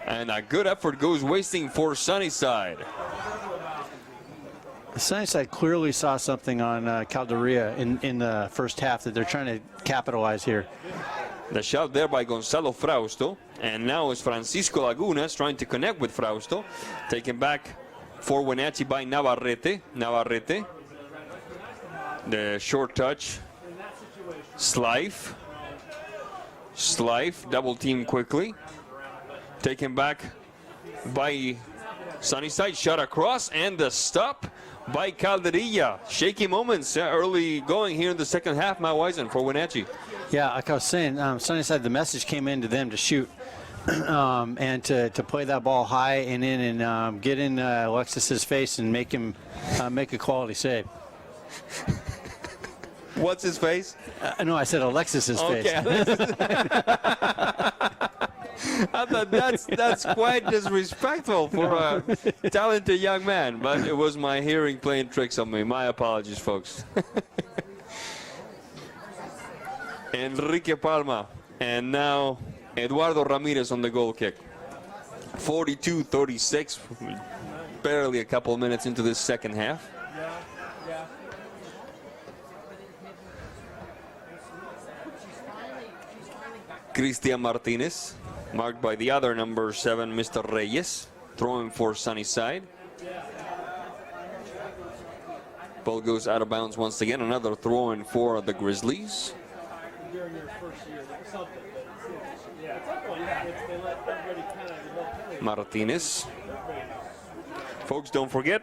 And a good effort goes wasting for Sunnyside. Sunnyside clearly saw something on Calderilla in the first half that they're trying to capitalize here. The shot there by Gonzalo Frausto. And now is Francisco Lagunas trying to connect with Frausto. Taken back for Wenatchee by Navarrete. Navarrete. The short touch. Slife. Slife, double team quickly. Taken back by Sunnyside, shot across, and the stop by Calderilla. Shaky moments early going here in the second half, Matt Wisen, for Wenatchee. Yeah, like I was saying, Sunnyside, the message came into them to shoot and to play that ball high and in and get in Alexis's face and make him make a quality save. What's his face? No, I said Alexis's face. I thought that's quite disrespectful for a talented young man, but it was my hearing playing tricks on me. My apologies, folks. Enrique Palma, and now Eduardo Ramirez on the goal kick. 42-36, barely a couple minutes into this second half. Cristian Martinez, marked by the other number 7, Mr. Reyes, throwing for Sunnyside. Ball goes out of bounds once again. Another throw-in for the Grizzlies. Martinez. Folks, don't forget,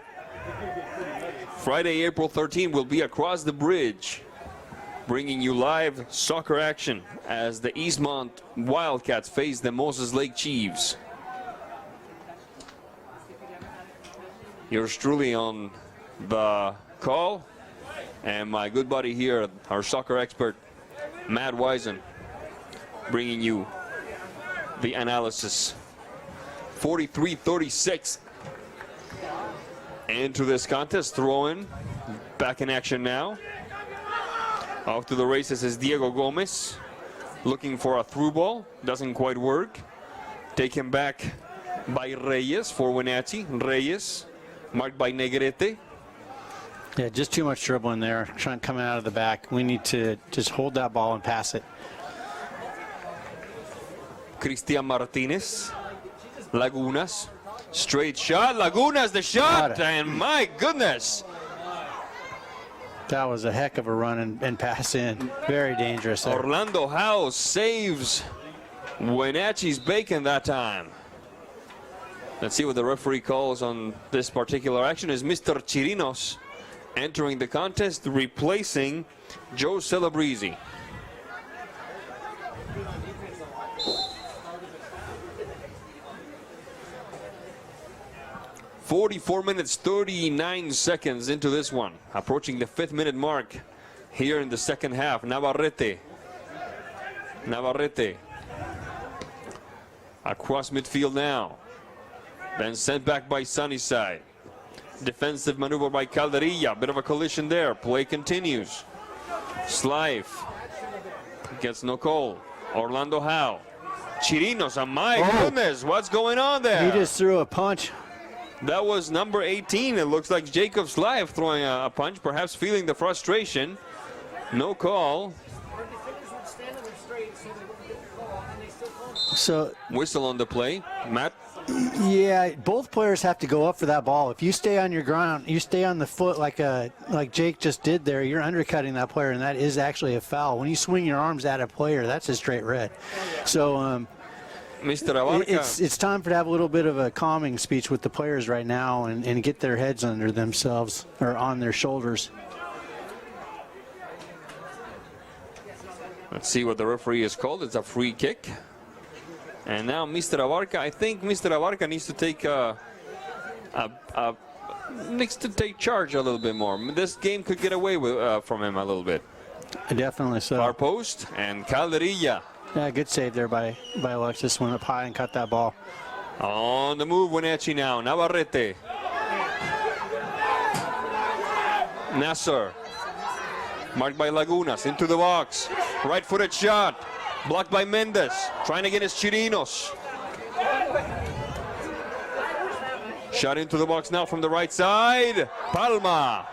Friday, April 13th will be across the bridge, bringing you live soccer action as the Eastmont Wildcats face the Moses Lake Chiefs. Yours truly on the call, and my good buddy here, our soccer expert, Matt Wisen, bringing you the analysis. 43-36 into this contest. Throw-in, back in action now. Off to the races is Diego Gomez, looking for a through ball, doesn't quite work. Taken back by Reyes for Wenatchee. Reyes, marked by Negrete. Yeah, just too much dribble in there, coming out of the back. We need to just hold that ball and pass it. Cristian Martinez, Lagunas, straight shot, Lagunas the shot, and my goodness. That was a heck of a run and pass in. Very dangerous there. Orlando Howe saves Wenatchee's bacon that time. Let's see what the referee calls on this particular action. Is Mr. Chirinos entering the contest, replacing Joe Celebrezzi. 44 minutes, 39 seconds into this one. Approaching the 5th minute mark here in the second half. Navarrete. Navarrete. Across midfield now. Then sent back by Sunnyside. Defensive maneuver by Calderilla. Bit of a collision there. Play continues. Slife gets no call. Orlando Howe. Chirinos, and my goodness, what's going on there? He just threw a punch. That was number 18. It looks like Jacob Slife throwing a punch, perhaps feeling the frustration. No call. So whistle on the play. Matt? Yeah, both players have to go up for that ball. If you stay on your ground, you stay on the foot like Jake just did there, you're undercutting that player, and that is actually a foul. When you swing your arms at a player, that's a straight red. So Mr. Abarca, it's time to have a little bit of a calming speech with the players right now and get their heads under themselves or on their shoulders. Let's see what the referee has called. It's a free kick. And now Mr. Abarca, I think Mr. Abarca needs to take charge a little bit more. This game could get away with from him a little bit. Definitely so. Far post and Calderilla. Yeah, good save there by Alexis. Went up high and cut that ball. On the move, Wenatchee now. Navarrete. Nasser. Marked by Lagunas. Into the box. Right-footed shot. Blocked by Mendez. Trying to get his Chirinos. Shot into the box now from the right side. Palma.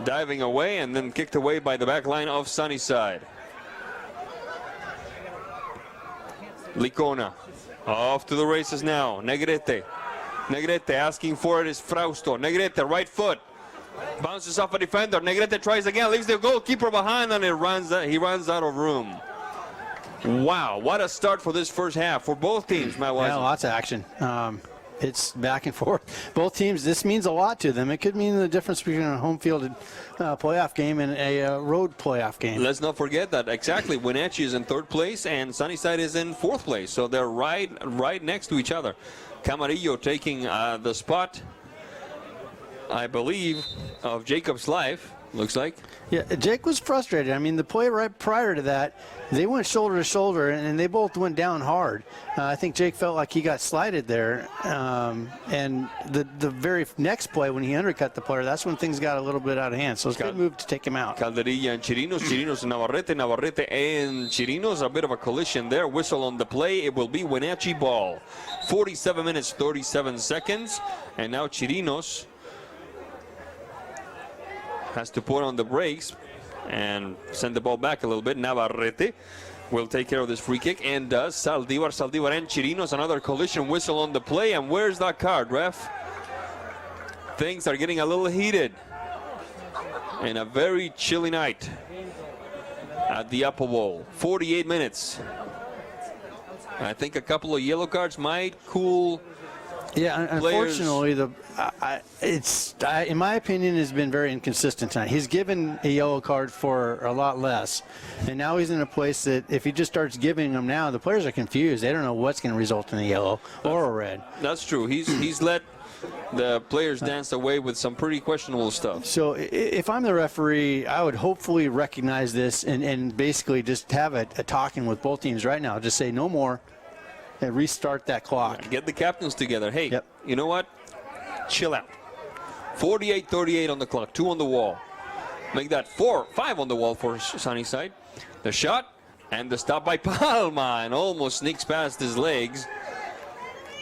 Diving away and then kicked away by the back line of Sunnyside. Licona. Off to the races now. Negrete. Negrete asking for it is Frausto. Negrete, right foot. Bounces off a defender. Negrete tries again. Leaves the goalkeeper behind and he runs out of room. Wow, what a start for this first half for both teams, Matt Wiseman. Yeah, lots of action. It's back and forth. Both teams, this means a lot to them. It could mean the difference between a home field playoff game and a road playoff game. Let's not forget that. Exactly. Wenatchee is in 3rd place and Sunnyside is in 4th place. So they're right next to each other. Camarillo taking the spot, I believe, of Jacob's life, looks like. Yeah, Jake was frustrated. I mean, the play right prior to that, they went shoulder to shoulder, and they both went down hard. I think Jake felt like he got slided there. And the very next play, when he undercut the player, that's when things got a little bit out of hand. So it's a good move to take him out. Calderilla and Chirinos. Chirinos and Navarrete. Navarrete and Chirinos. A bit of a collision there. Whistle on the play. It will be Wenatchee ball. 47 minutes, 37 seconds. And now Chirinos has to put on the brakes and send the ball back a little bit. Navarrete will take care of this free kick and does. Saldívar and Chirinos. Another collision. Whistle on the play. And where's that card, ref? Things are getting a little heated in a very chilly night at the Apple Bowl. 48 minutes. I think a couple of yellow cards might cool. Yeah, unfortunately, in my opinion, has been very inconsistent tonight. He's given a yellow card for a lot less, and now he's in a place that if he just starts giving them now, the players are confused. They don't know what's going to result in a yellow or a red. That's true. He's let the players dance away with some pretty questionable stuff. So if I'm the referee, I would hopefully recognize this and basically just have a talking with both teams right now. Just say no more. And restart that clock. Get the captains together. Hey, yep. You know what? Chill out. 48-38 on the clock. 2 on the wall. Make that 5 on the wall for Sunnyside. The shot and the stop by Palma. And almost sneaks past his legs.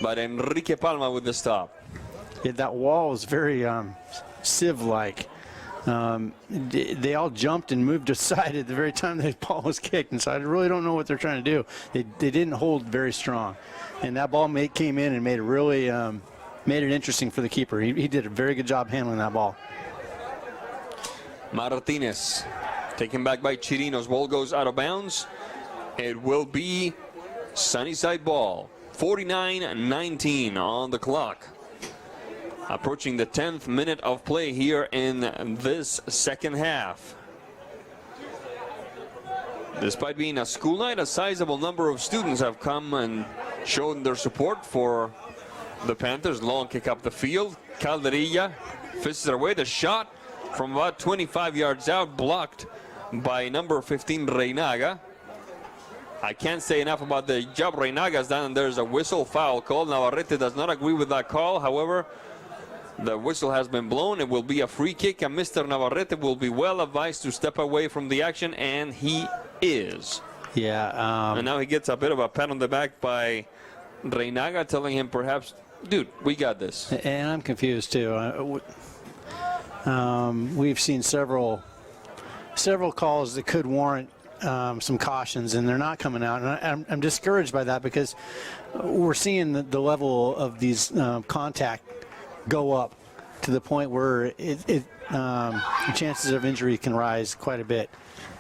But Enrique Palma with the stop. Yeah, that wall was very sieve-like. They all jumped and moved aside at the very time the ball was kicked, and so I really don't know what they're trying to do. They didn't hold very strong, and that ball came in and made it really made it interesting for the keeper. He did a very good job handling that ball. Martinez taken back by Chirinos. Ball goes out of bounds. It will be Sunnyside ball. 49-19 on the clock. Approaching the 10th minute of play here in this second half. Despite being a school night, a sizable number of students have come and shown their support for the Panthers. Long kick up the field. Calderilla fists it away. The shot from about 25 yards out, blocked by number 15, Reynaga. I can't say enough about the job Reynaga has done, and there's a whistle foul call. Navarrete does not agree with that call. However, the whistle has been blown. It will be a free kick, and Mr. Navarrete will be well advised to step away from the action, and he is. Yeah. And now he gets a bit of a pat on the back by Reynaga, telling him perhaps, dude, we got this. And I'm confused too. We've seen several calls that could warrant some cautions, and they're not coming out. And I'm discouraged by that because we're seeing the level of these contact go up to the point where the chances of injury can rise quite a bit.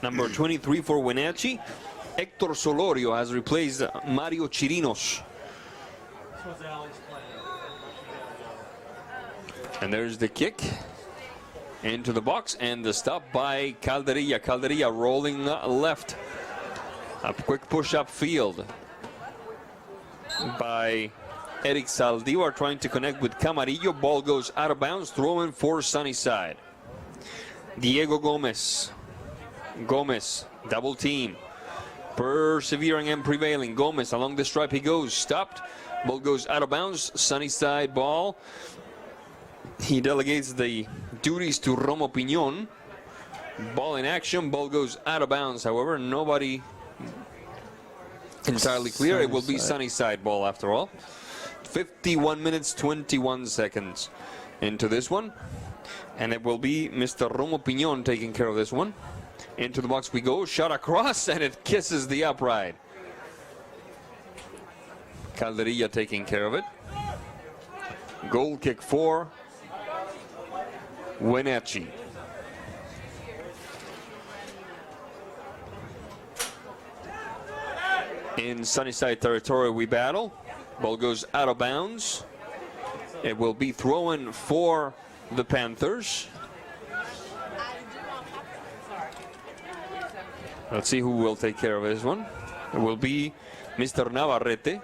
Number 23 for Wenatchee, Hector Solorio has replaced Mario Chirinos. And there's the kick into the box and the stop by Calderilla. Calderilla rolling left A quick push up field by Eric Saldivar trying to connect with Camarillo. Ball goes out of bounds, throwing for Sunnyside. Diego Gomez. Gomez, double team. Persevering and prevailing. Gomez along the stripe he goes, stopped. Ball goes out of bounds, Sunnyside ball. He delegates the duties to Romo Piñon. Ball in action, ball goes out of bounds. However, nobody entirely clear. It will be Sunnyside ball after all. 51 minutes, 21 seconds into this one. And it will be Mr. Romo Piñon taking care of this one. Into the box we go, shot across, and it kisses the upright. Calderilla taking care of it. Goal kick for Wenatchee. In Sunnyside territory we battle. Ball goes out of bounds. It will be thrown for the Panthers. Let's see who will take care of this one. It will be Mr. Navarrete.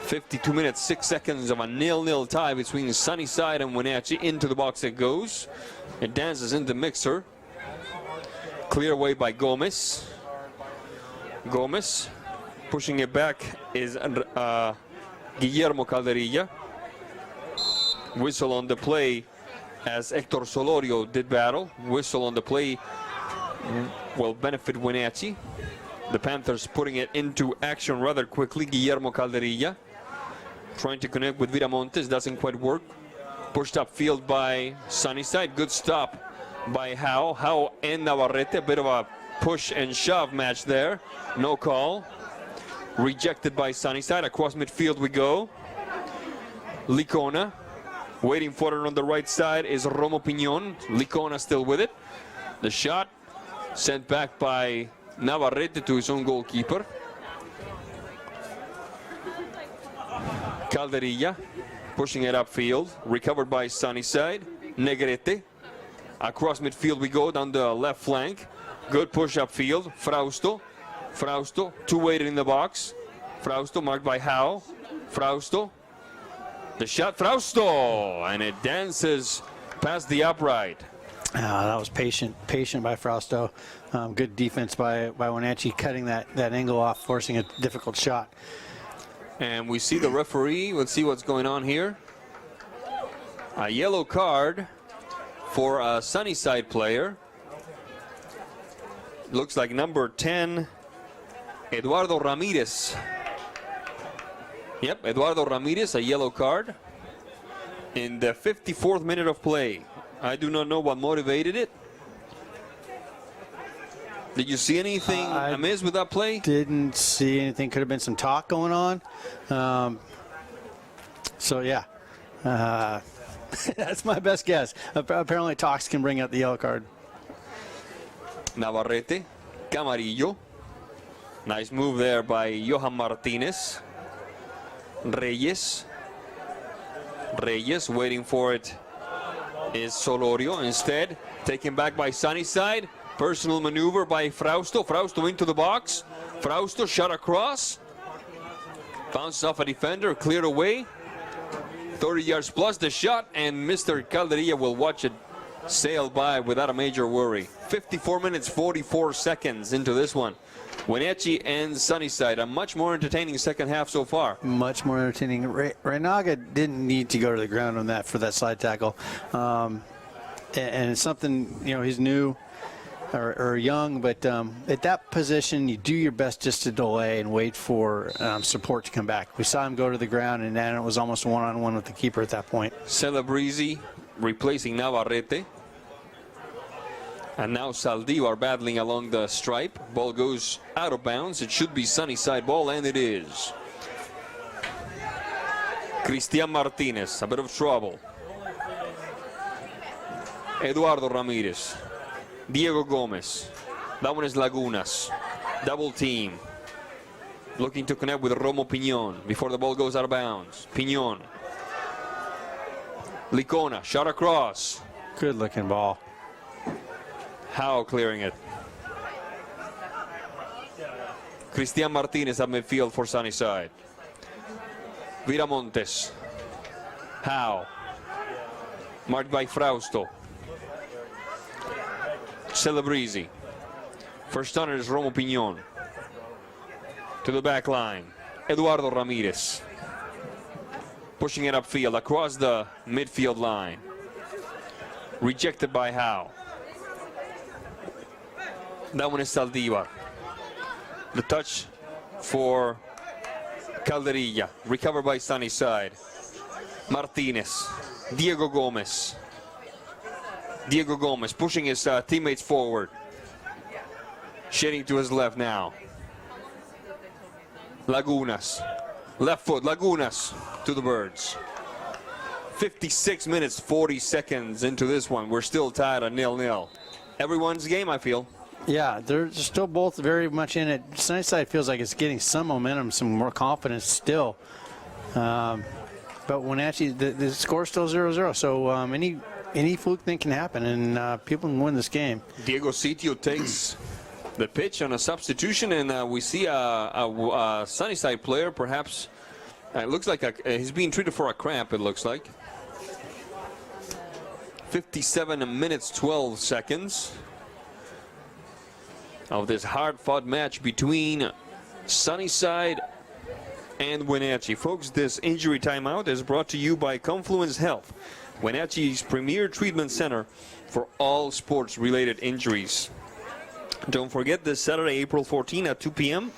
52 minutes, 6 seconds of a 0-0 tie between Sunnyside and Wenatchee. Into the box it goes. It dances in the mixer. Clear away by Gomez. Gomez pushing it back is Guillermo Calderilla. Whistle on the play as Hector Solorio did battle. Whistle on the play will benefit Wenatchee. The Panthers putting it into action rather quickly. Guillermo Calderilla trying to connect with Viramontes, doesn't quite work. Pushed up field by Sunnyside. Good stop by Howe and Navarrete. A bit of a push and shove match there. No call. Rejected by Sunnyside. Across midfield we go. Licona. Waiting for it on the right side is Romo Piñon. Licona still with it. The shot sent back by Navarrete to his own goalkeeper. Calderilla pushing it upfield. Recovered by Sunnyside. Negrete. Across midfield we go down the left flank. Good push upfield. Frausto. Frausto. Two waited in the box. Frausto marked by Howe. Frausto. The shot, Frausto, and it dances past the upright. That was patient by Frausto. Good defense by Wenatchee, cutting that angle off, forcing a difficult shot. And we see the referee. Let's see what's going on here. A yellow card for a Sunnyside player. Looks like number 10, Eduardo Ramirez. Yep, Eduardo Ramirez, a yellow card in the 54th minute of play. I do not know what motivated it. Did you see anything amiss with that play? Didn't see anything. Could have been some talk going on. So, yeah. That's my best guess. Apparently, talks can bring out the yellow card. Navarrete, Camarillo. Nice move there by Johan Martinez. Reyes waiting for it is Solorio. Instead, taken back by Sunnyside. Personal maneuver by Frausto. Frausto into the box. Frausto shot across. Bounced off a defender, cleared away. 30 yards plus the shot, and Mr. Calderilla will watch it sail by without a major worry. 54 minutes, 44 seconds into this one. Wenatchee and Sunnyside, a much more entertaining second half so far. Much more entertaining. Reinaga didn't need to go to the ground on that for that slide tackle. And it's something, he's new or young, but at that position, you do your best just to delay and wait for support to come back. We saw him go to the ground, and then it was almost one-on-one with the keeper at that point. Celebrezzi replacing Navarrete. And now Saldivar battling along the stripe. Ball goes out of bounds. It should be Sunnyside ball, and it is. Cristian Martinez, a bit of trouble. Eduardo Ramirez. Diego Gomez. That one is Lagunas. Double team. Looking to connect with Romo Piñon before the ball goes out of bounds. Piñon. Licona, shot across. Good looking ball. Howe clearing it. Cristian Martinez at midfield for Sunnyside. Viramontes. Howe. Marked by Frausto. Celebrezzi. First runner is Romo Piñon. To the back line. Eduardo Ramirez. Pushing it upfield across the midfield line. Rejected by Howe. That one is Saldívar. The touch for Calderilla. Recovered by Sunnyside. Martinez. Diego Gomez. Diego Gomez pushing his teammates forward. Shading to his left now. Lagunas. Left foot, Lagunas to the Birds. 56 minutes, 40 seconds into this one. We're still tied at 0-0. Everyone's game, I feel. Yeah, they're still both very much in it. Sunnyside feels like it's getting some momentum, some more confidence still. But when actually the score's still 0-0, so any fluke thing can happen, and people can win this game. Diego Sitio takes the pitch on a substitution, and we see a Sunnyside player, perhaps. It looks like he's being treated for a cramp, it looks like. 57 minutes, 12 seconds of this hard-fought match between Sunnyside and Wenatchee. Folks, this injury timeout is brought to you by Confluence Health, Wenatchee's premier treatment center for all sports-related injuries. Don't forget, this Saturday, April 14 at 2 p.m.,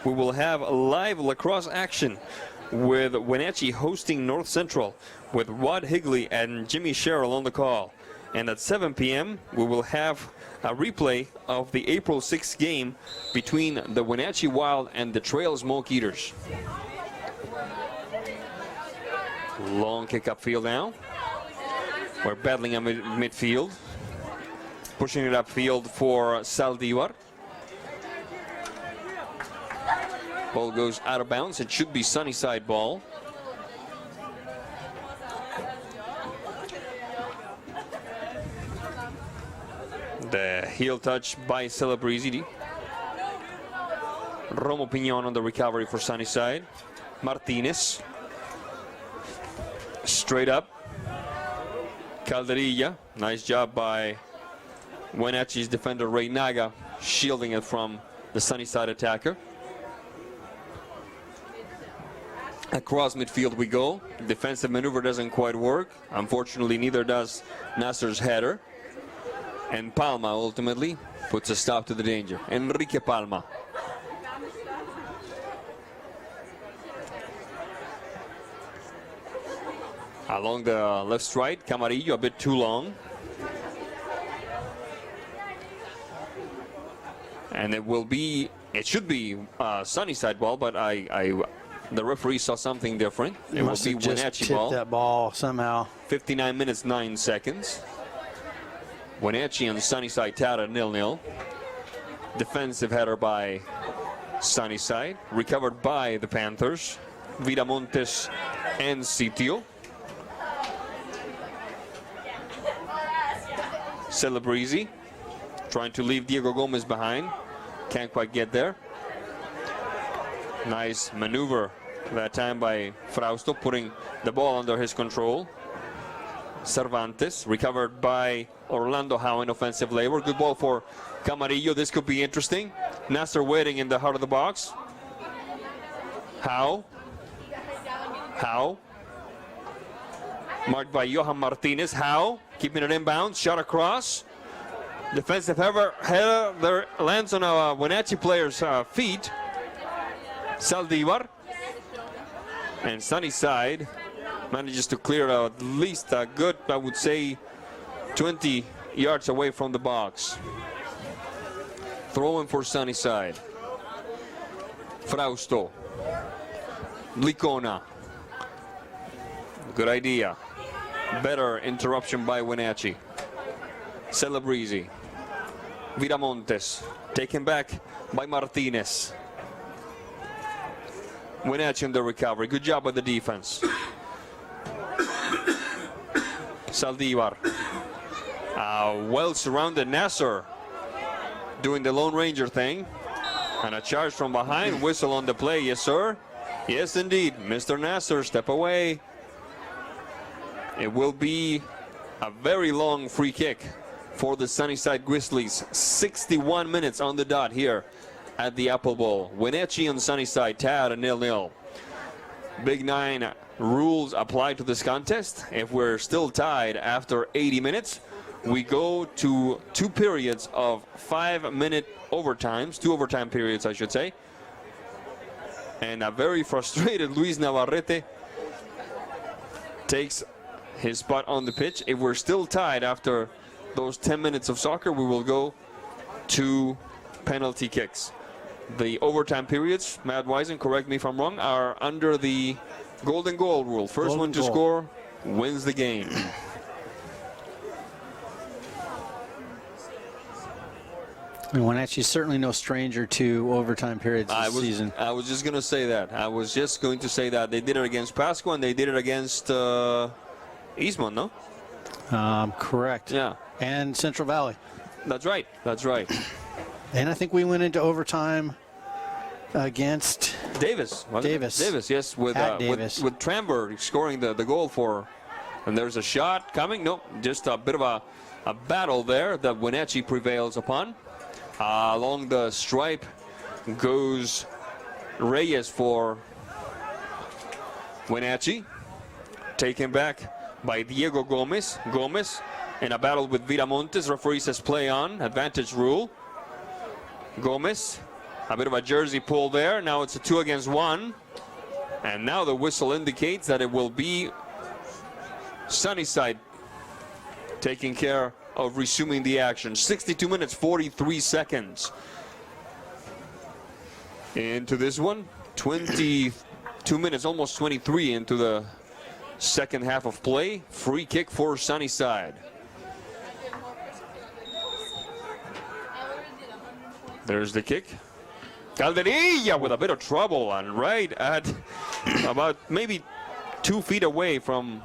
we will have a live lacrosse action with Wenatchee hosting North Central with Rod Higley and Jimmy Sherrill on the call. And at 7 p.m., we will have a replay of the April 6th game between the Wenatchee Wild and the Trail Smoke Eaters. Long kick upfield now. We're battling at midfield. Pushing it upfield for Saldívar. Ball goes out of bounds. It should be Sunnyside ball. The heel touch by Celebrezzi. Romo Piñon on the recovery for Sunnyside. Martinez. Straight up. Calderilla. Nice job by Wenatchee's defender Ray Naga, shielding it from the Sunnyside attacker. Across midfield we go. Defensive maneuver doesn't quite work. Unfortunately, neither does Nasser's header. And Palma ultimately puts a stop to the danger. Enrique Palma. Along the left stride, Camarillo a bit too long. And it should be Sunnyside ball, but the referee saw something different. It will be Wenatchee ball. That ball somehow. 59 minutes, 9 seconds. Wenatchee and Sunnyside tied at 0-0. Defensive header by Sunnyside. Recovered by the Panthers. Viramontes and Sitio. Celebrezzi trying to leave Diego Gomez behind. Can't quite get there. Nice maneuver that time by Frausto, putting the ball under his control. Cervantes, recovered by Orlando Howe in offensive labor. Good ball for Camarillo. This could be interesting. Nasser waiting in the heart of the box. Howe. Marked by Johan Martinez. Howe, keeping it inbound. Shot across. Defensive header there lands on a Wenatchee player's feet. Saldívar. And Sunnyside manages to clear at least a good, I would say, 20 yards away from the box. Throwing for Sunnyside. Frausto. Licona. Good idea. Better interruption by Wenatchee. Celebrezzi. Viramontes. Taken back by Martinez. Wenatchee in the recovery. Good job by the defense. Saldívar. Well-surrounded Nasser doing the Lone Ranger thing. And a charge from behind. Whistle on the play. Yes, sir. Yes, indeed. Mr. Nasser, step away. It will be a very long free kick for the Sunnyside Grizzlies. 61 minutes on the dot here at the Apple Bowl. Wenatchee and Sunnyside tied at 0-0. Big Nine rules apply to this contest. If we're still tied after 80 minutes, we go to 2 periods of 5-minute overtimes, 2 overtime periods, I should say. And a very frustrated Luis Navarrete takes his spot on the pitch. If we're still tied after those 10 minutes of soccer, we will go to penalty kicks. The overtime periods, Matt Wisen, correct me if I'm wrong, are under the golden goal rule. First one to score wins the game. And Wenatchee's certainly no stranger to overtime periods this season. I was just going to say that. They did it against Pasco and they did it against Eastmont, no? Correct. Yeah. And Central Valley. That's right. That's right. And I think we went into overtime against Davis. Davis, yes, with Tramberg scoring the goal for. And there's a shot coming. Nope, just a bit of a battle there that Wenatchee prevails upon. Along the stripe goes Reyes for Wenatchee. Taken back by Diego Gomez. Gomez in a battle with Viramontes. Referee says play on. Advantage rule. Gomez, a bit of a jersey pull there. Now it's a 2 against 1. And now the whistle indicates that it will be Sunnyside taking care of resuming the action. 62 minutes, 43 seconds into this one. 22 minutes, almost 23 into the second half of play. Free kick for Sunnyside. There's the kick. Calderilla with a bit of trouble and right at about maybe 2 feet away from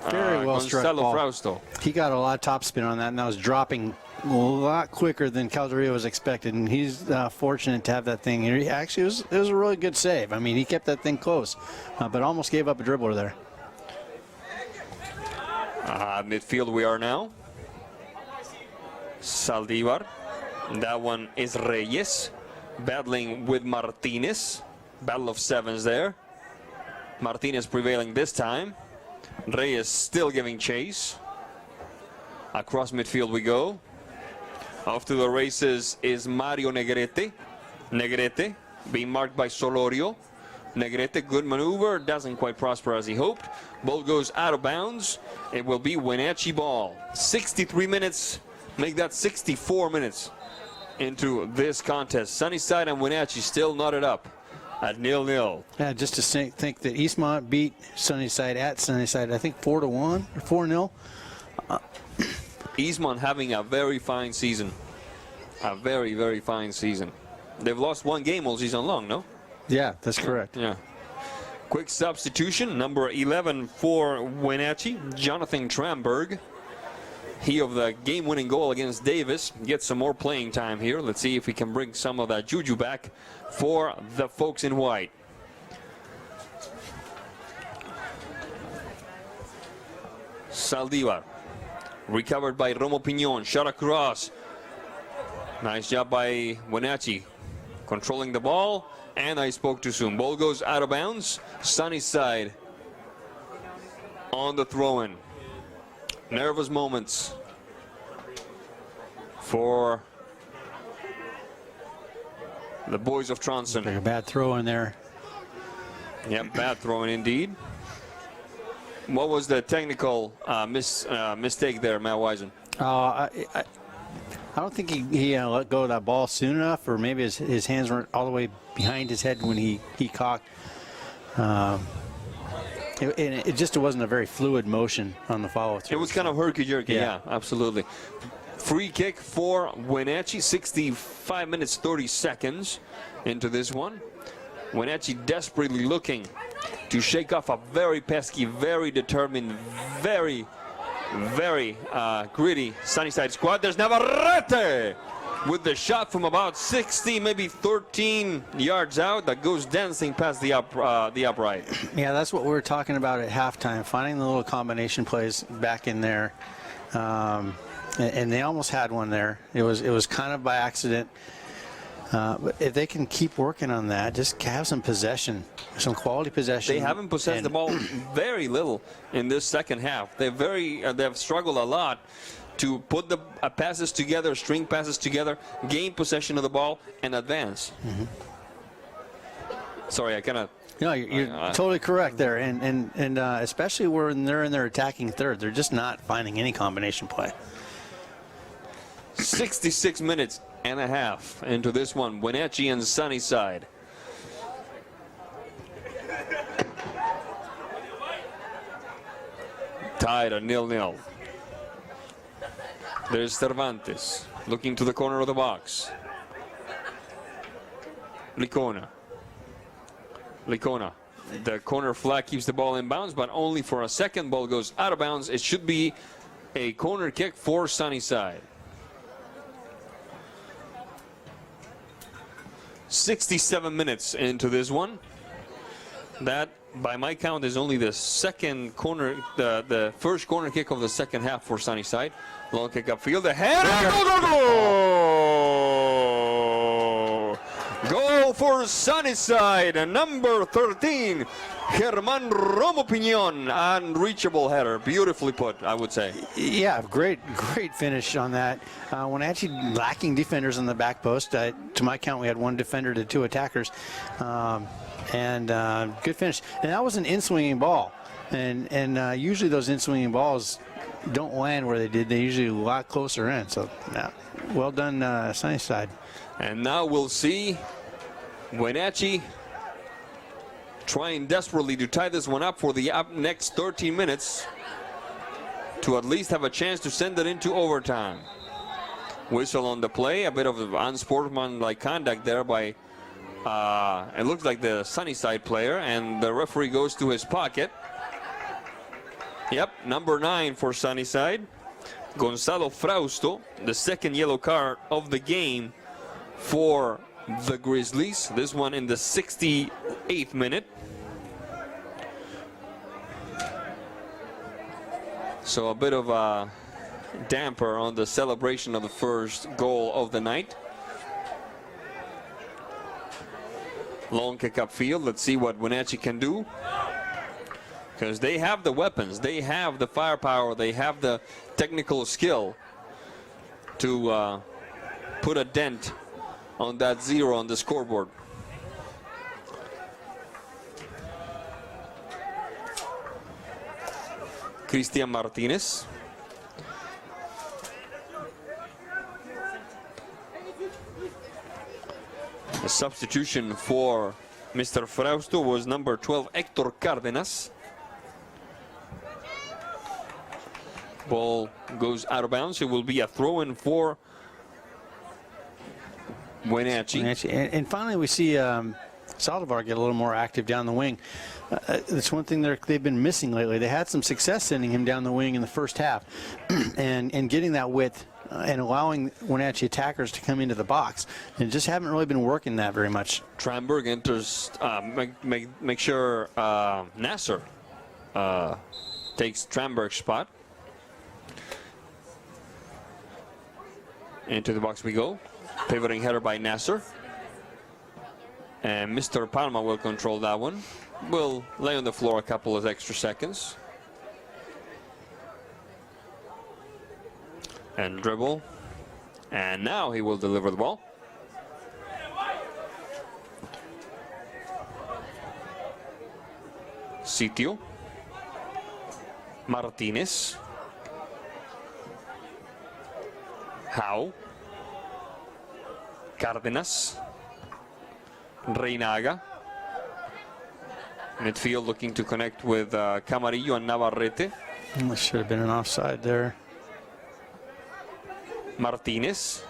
very well struck Gonzalo ball. Frausto. He got a lot of topspin on that, and that was dropping a lot quicker than Calderia was expected. And he's fortunate to have that thing. It was a really good save. I mean, he kept that thing close, but almost gave up a dribbler there. Midfield we are now. Saldivar. That one is Reyes battling with Martinez. Battle of sevens there. Martinez prevailing this time. Reyes still giving chase. Across midfield we go. Off to the races is Mario Negrete. Negrete being marked by Solorio. Negrete, good maneuver, doesn't quite prosper as he hoped. Ball goes out of bounds. It will be Wenatchee ball. 63 minutes, make that 64 minutes into this contest. Sunnyside and Wenatchee still knotted up at 0-0. Yeah, just to think that Eastmont beat Sunnyside at Sunnyside, I think 4-1 or 4-0. Eastmont having a very fine season. A very, very fine season. They've lost 1 game all season long, no? Yeah, that's correct. Yeah. Quick substitution, number 11 for Wenatchee, Jonathan Tramberg. He of the game-winning goal against Davis gets some more playing time here. Let's see if we can bring some of that juju back for the folks in white. Saldivar, recovered by Romo Piñon, shot across. Nice job by Wenatchee, controlling the ball, and I spoke too soon. Ball goes out of bounds. Sunnyside on the throw-in. Nervous moments for the boys of Tronson. A bad throw in there. Yeah, bad throw-in indeed. What was the technical mistake there, Matt Wisen? I don't think he let go of that ball soon enough, or maybe his hands weren't all the way behind his head when he cocked. It wasn't a very fluid motion on the follow-through. It was kind of herky-jerky, yeah, absolutely. Free kick for Wenatchee, 65 minutes, 30 seconds into this one. Wenatchee desperately looking to shake off a very pesky, very determined, very gritty Sunnyside squad. There's Navarrete with the shot from about 60, maybe 13 yards out that goes dancing past the upright. Yeah, that's what we were talking about at halftime, finding the little combination plays back in there. And they almost had one there. It was kind of by accident. But if they can keep working on that, just have some possession, some quality possession. They haven't possessed the ball very little in this second half. They've struggled a lot to put the passes together, string passes together, gain possession of the ball, and advance. Mm-hmm. Sorry, I kind of. No, you're totally correct there, and especially when they're in their attacking third, they're just not finding any combination play. 66 minutes and a half into this one. Wenatchee and Sunnyside. Tied at 0-0. There's Cervantes looking to the corner of the box. Licona. The corner flag keeps the ball in bounds, but only for a second. Ball goes out of bounds. It should be a corner kick for Sunnyside. 67 minutes into this one. That, by my count, is only the second corner, the first corner kick of the second half for Sunnyside. Long kick upfield. The header. Goal for Sunnyside. Number 13, Germán Romo Piñón. Unreachable header. Beautifully put, I would say. Yeah, great finish on that. When actually lacking defenders on the back post, to my count, we had one defender to two attackers. And good finish. And that was an in-swinging ball. And usually those in-swinging balls don't land where they did. They usually a lot closer in. So, yeah, well done, Sunnyside. And now we'll see Wenatchee trying desperately to tie this one up for the next 13 minutes to at least have a chance to send it into overtime. Whistle on the play, a bit of unsportsmanlike conduct there by, it looks like the Sunnyside player, and the referee goes to his pocket. Yep, number 9 for Sunnyside. Gonzalo Frausto, the second yellow card of the game for the Grizzlies. This one in the 68th minute. So a bit of a damper on the celebration of the first goal of the night. Long kick upfield. Let's see what Wenatchee can do. Because they have the weapons, they have the firepower, they have the technical skill to put a dent on that 0 on the scoreboard. Cristian Martinez. A substitution for Mr. Frausto was number 12, Héctor Cárdenas. Ball goes out of bounds. It will be a throw-in for Wenatchee. And finally, we see Saldivar get a little more active down the wing. That's one thing they've been missing lately. They had some success sending him down the wing in the first half and getting that width and allowing Wenatchee attackers to come into the box. And just haven't really been working that very much. Tranberg enters, make sure Nasser takes Tranberg's spot. Into the box we go. Pivoting header by Nasser. And Mr. Palma will control that one. Will lay on the floor a couple of extra seconds. And dribble. And now he will deliver the ball. Sitio. Martinez. Howe. Cárdenas. Reinaga. Midfield looking to connect with Camarillo and Navarrete. That should have been an offside there. Martinez.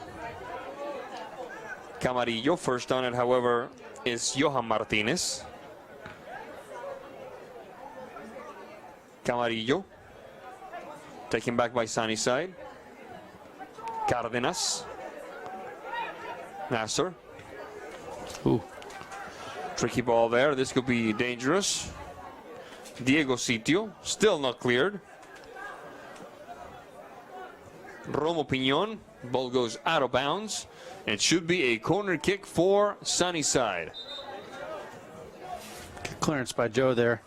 Camarillo. First on it, however, is Johan Martinez. Camarillo. Taken back by Sunnyside. Cárdenas. Nasser. Ooh. Tricky ball there. This could be dangerous. Diego Sitio, still not cleared. Romo Piñon, ball goes out of bounds. It should be a corner kick for Sunnyside. Clearance by Joe there.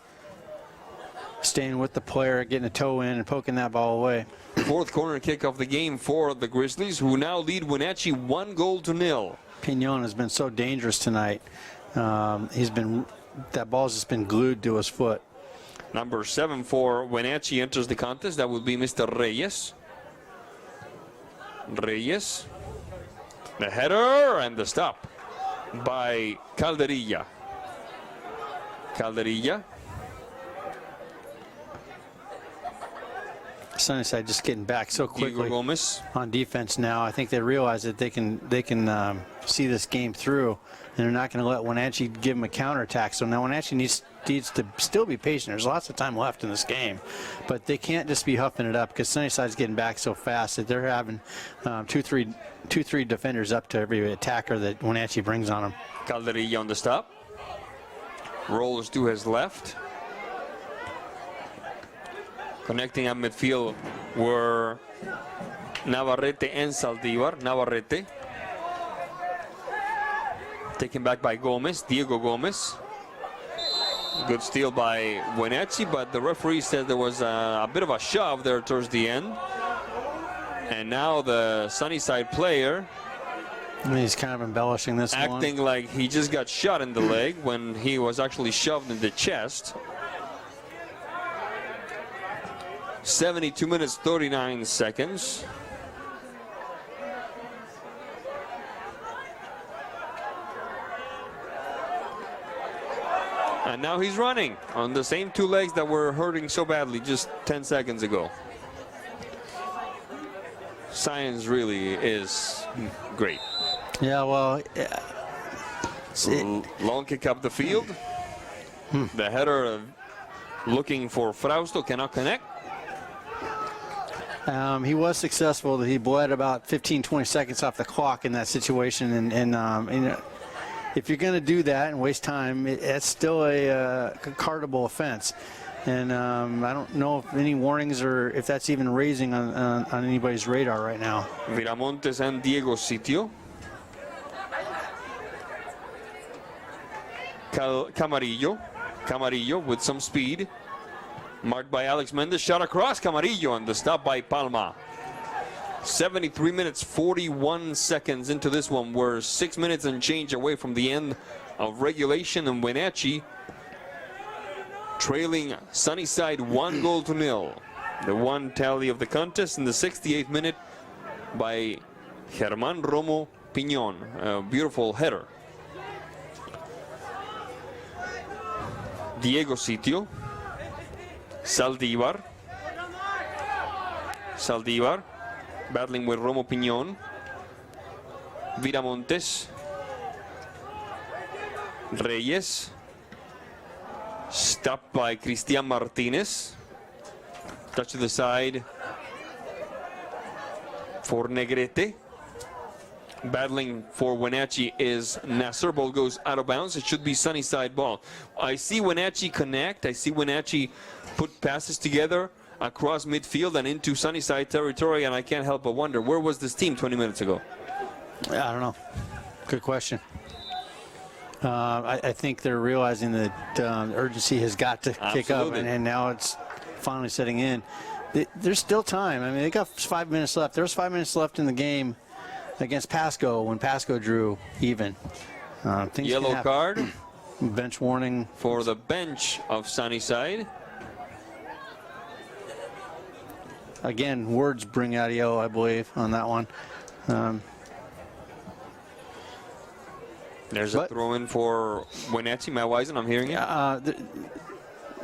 Staying with the player, getting a toe in and poking that ball away. Fourth corner kick of the game for the Grizzlies, who now lead Wenatchee 1-0. Piñon has been so dangerous tonight. That ball's just been glued to his foot. Number 7 for Wenatchee enters the contest. That would be Mr. Reyes. Reyes. The header and the stop by Calderilla. Calderilla. Sunnyside just getting back so Diego quickly Gomez. on defense now. I think they realize that they can see this game through, and they're not going to let Wenatchee give them a counterattack. So now Wenatchee needs to still be patient. There's lots of time left in this game, but they can't just be huffing it up because Sunnyside's getting back so fast that they're having two, three defenders up to every attacker that Wenatchee brings on them. Calderilla on the stop. Rolls to his left. Connecting at midfield were Navarrete and Saldívar. Navarrete. Taken back by Gomez, Diego Gomez. Good steal by Wenatchee, but the referee said there was a bit of a shove there towards the end. And now the Sunnyside player He's kind of embellishing this one. acting like he just got shot in the leg when he was actually shoved in the chest. 72 minutes, 39 seconds. And now he's running on the same two legs that were hurting so badly just 10 seconds ago. Science really is great. Yeah, well, Long kick up the field. The header looking for Frausto, cannot connect. he was successful. He bled about 15, 20 seconds off the clock in that situation. And if you're going to do that and waste time, it's still a cardable offense. And I don't know if any warnings or if that's even raising on anybody's radar right now. Viramontes and Diego Sitio. Camarillo with some speed. Marked by Alex Mendez. Shot across Camarillo and the stop by Palma. 73 minutes, 41 seconds into this one. We're 6 minutes and change away from the end of regulation, and Wenatchee trailing Sunnyside 1-0. The one tally of the contest in the 68th minute by Germán Romo Piñon. A beautiful header. Diego Sitio. Saldívar. Battling with Romo Piñon. Viramontes. Reyes. Stopped by Cristian Martinez. Touch to the side for Negrete. Battling for Wenatchee is Nasser. Ball goes out of bounds. It should be Sunnyside ball. I see Wenatchee connect. I see Wenatchee put passes together across midfield and into Sunnyside territory, and I can't help but wonder, where was this team 20 minutes ago? I don't know. Good question. I think they're realizing that urgency has got to kick up, and now it's finally setting in. There's still time. I mean, they got 5 minutes left. There was 5 minutes left in the game against Pasco when Pasco drew even. Yellow card. Bench warning. For the bench of Sunnyside. Again, words bring out a yellow, I believe, on that one. There's a throw in for Wenatchee. Matt Wisen, I'm hearing it.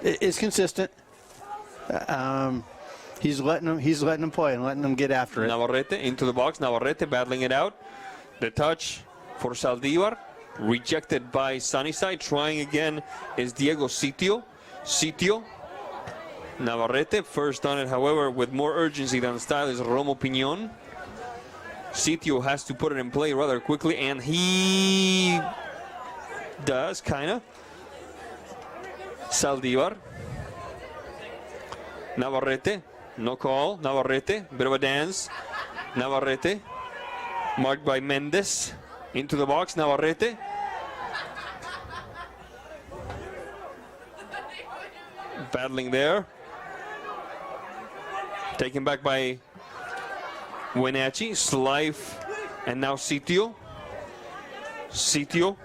It's consistent. He's letting them play and letting them get after it. Navarrete into the box. Navarrete battling it out. The touch for Saldívar. Rejected by Sunnyside. Trying again is Diego Sitio. Navarrete first on it, however, with more urgency than style is Romo Piñon. Sitio has to put it in play rather quickly, and he does, kind of. Saldivar. Navarrete, no call. Navarrete, bit of a dance. Navarrete, marked by Mendes. Into the box, Navarrete. Battling there. Taken back by Wenatchee, Slife, and now Sitio. Sitio,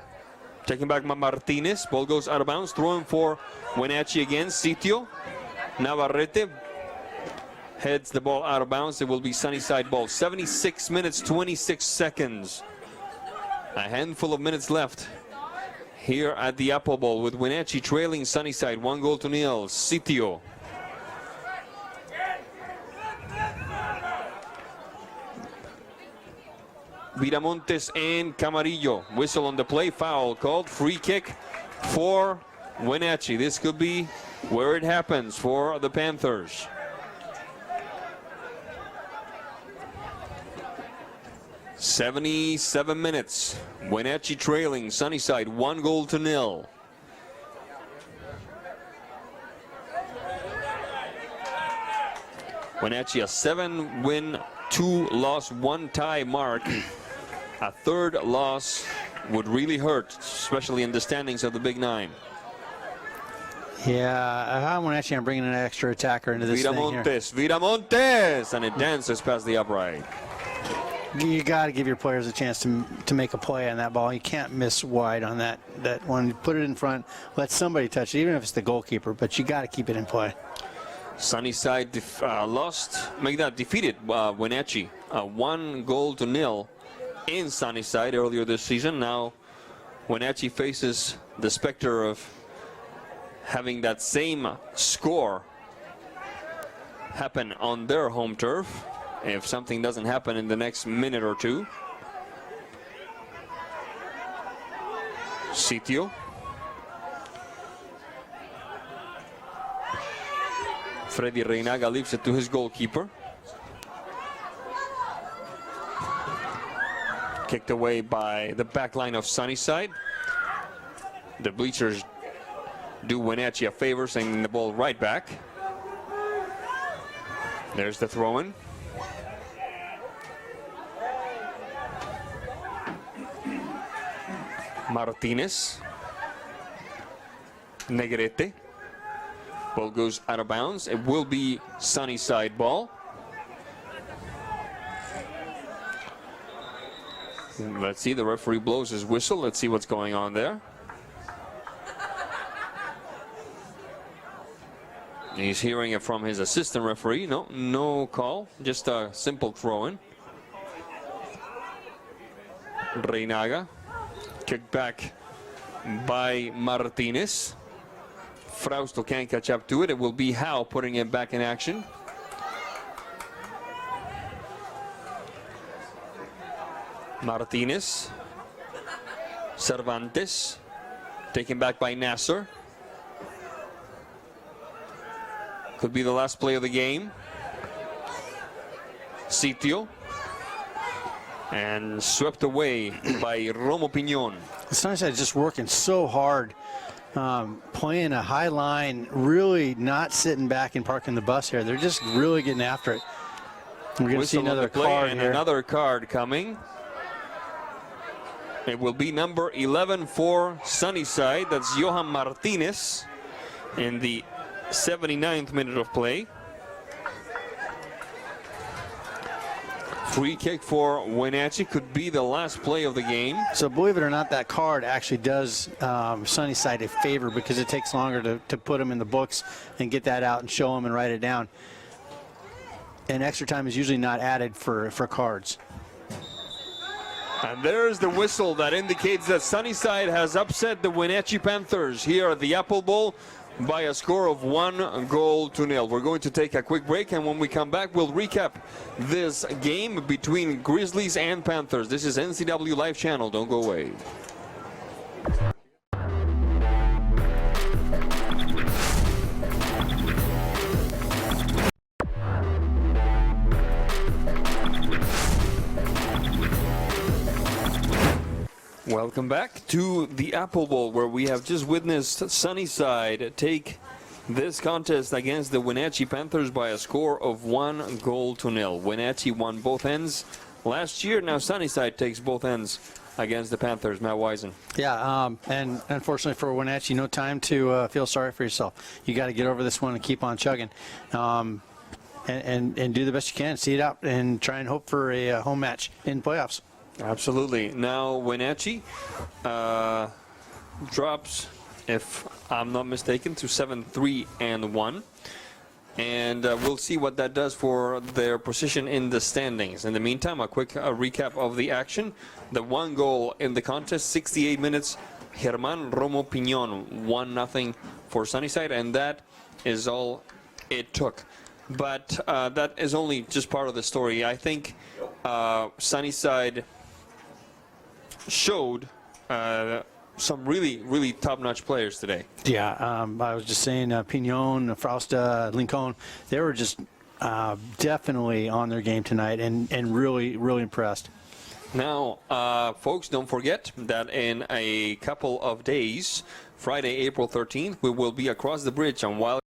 taken back by Martinez. Ball goes out of bounds. Throwing for Wenatchee again. Sitio. Navarrete heads the ball out of bounds. It will be Sunnyside ball. 76 minutes, 26 seconds. A handful of minutes left here at the Apple Bowl with Wenatchee trailing Sunnyside 1-0. Sitio. Viramontes and Camarillo. Whistle on the play. Foul called. Free kick for Wenatchee. This could be where it happens for the Panthers. "77 minutes. Wenatchee trailing Sunnyside 1-0. Wenatchee a 7-win, 2-loss, 1-tie mark. A third loss would really hurt, especially in the standings of the Big Nine. Yeah, I'm actually bringing an extra attacker into this thing here. Viramontes, and it dances past the upright. You got to give your players a chance to make a play on that ball. You can't miss wide on that one. You put it in front, let somebody touch it, even if it's the goalkeeper, but you got to keep it in play. Sunnyside defeated Wenatchee 1-0 in Sunnyside earlier this season. Now Wenatchee faces the specter of having that same score happen on their home turf if something doesn't happen in the next minute or two. Sitio. Freddy Reinaga leaves it to his goalkeeper. Kicked away by the back line of Sunnyside. The bleachers do Wenatchee a favor, sending the ball right back. There's the throw-in. Martinez. Negrete. Ball goes out of bounds. It will be Sunnyside ball. Let's see, the referee blows his whistle. Let's see what's going on there. He's hearing it from his assistant referee. No call, just a simple throw-in. Reinaga, kicked back by Martinez. Frausto can't catch up to it. It will be Howe putting it back in action. Martinez. Cervantes. Taken back by Nasser. Could be the last play of the game. Sitio. And swept away by Romo Piñon. Sunnyside is just working so hard. Playing a high line, really not sitting back and parking the bus here. They're just really getting after it. We're going to see another card and here. Another card coming. It will be number 11 for Sunnyside. That's Johan Martinez in the 79th minute of play. Free kick for Wenatchee, could be the last play of the game. So believe it or not, that card actually does Sunnyside a favor because it takes longer to put them in the books and get that out and show them and write it down. And extra time is usually not added for cards. And there's the whistle that indicates that Sunnyside has upset the Wenatchee Panthers here at the Apple Bowl by a score of 1-0. We're going to take a quick break, and when we come back, we'll recap this game between Grizzlies and Panthers. This is NCW Live Channel. Don't go away. Welcome back to the Apple Bowl, where we have just witnessed Sunnyside take this contest against the Wenatchee Panthers by a score of 1-0. Wenatchee won both ends last year. Now Sunnyside takes both ends against the Panthers. Matt Wisen. Yeah, and unfortunately for Wenatchee, no time to feel sorry for yourself. You got to get over this one and keep on chugging, and do the best you can. See it out and try and hope for a home match in playoffs. Absolutely. Now Wenatchee drops, if I'm not mistaken, to 7-3-1. And we'll see what that does for their position in the standings. In the meantime, a quick recap of the action. The one goal in the contest, 68 minutes, Germán Romo Piñón, 1-0 for Sunnyside, and that is all it took. But that is only just part of the story. I think Sunnyside showed some really top-notch players today. Yeah, I was just saying Piñón, Frausta, Lincoln, they were just definitely on their game tonight and really impressed. Now, folks, don't forget that in a couple of days, Friday, April 13th, we will be across the bridge on Wild.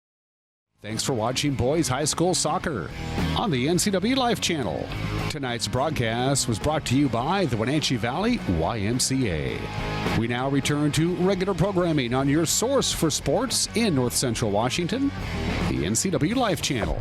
Thanks for watching Boys High School Soccer on the NCW Life channel. Tonight's broadcast was brought to you by the Wenatchee Valley YMCA. We now return to regular programming on your source for sports in North Central Washington, the NCW Life channel.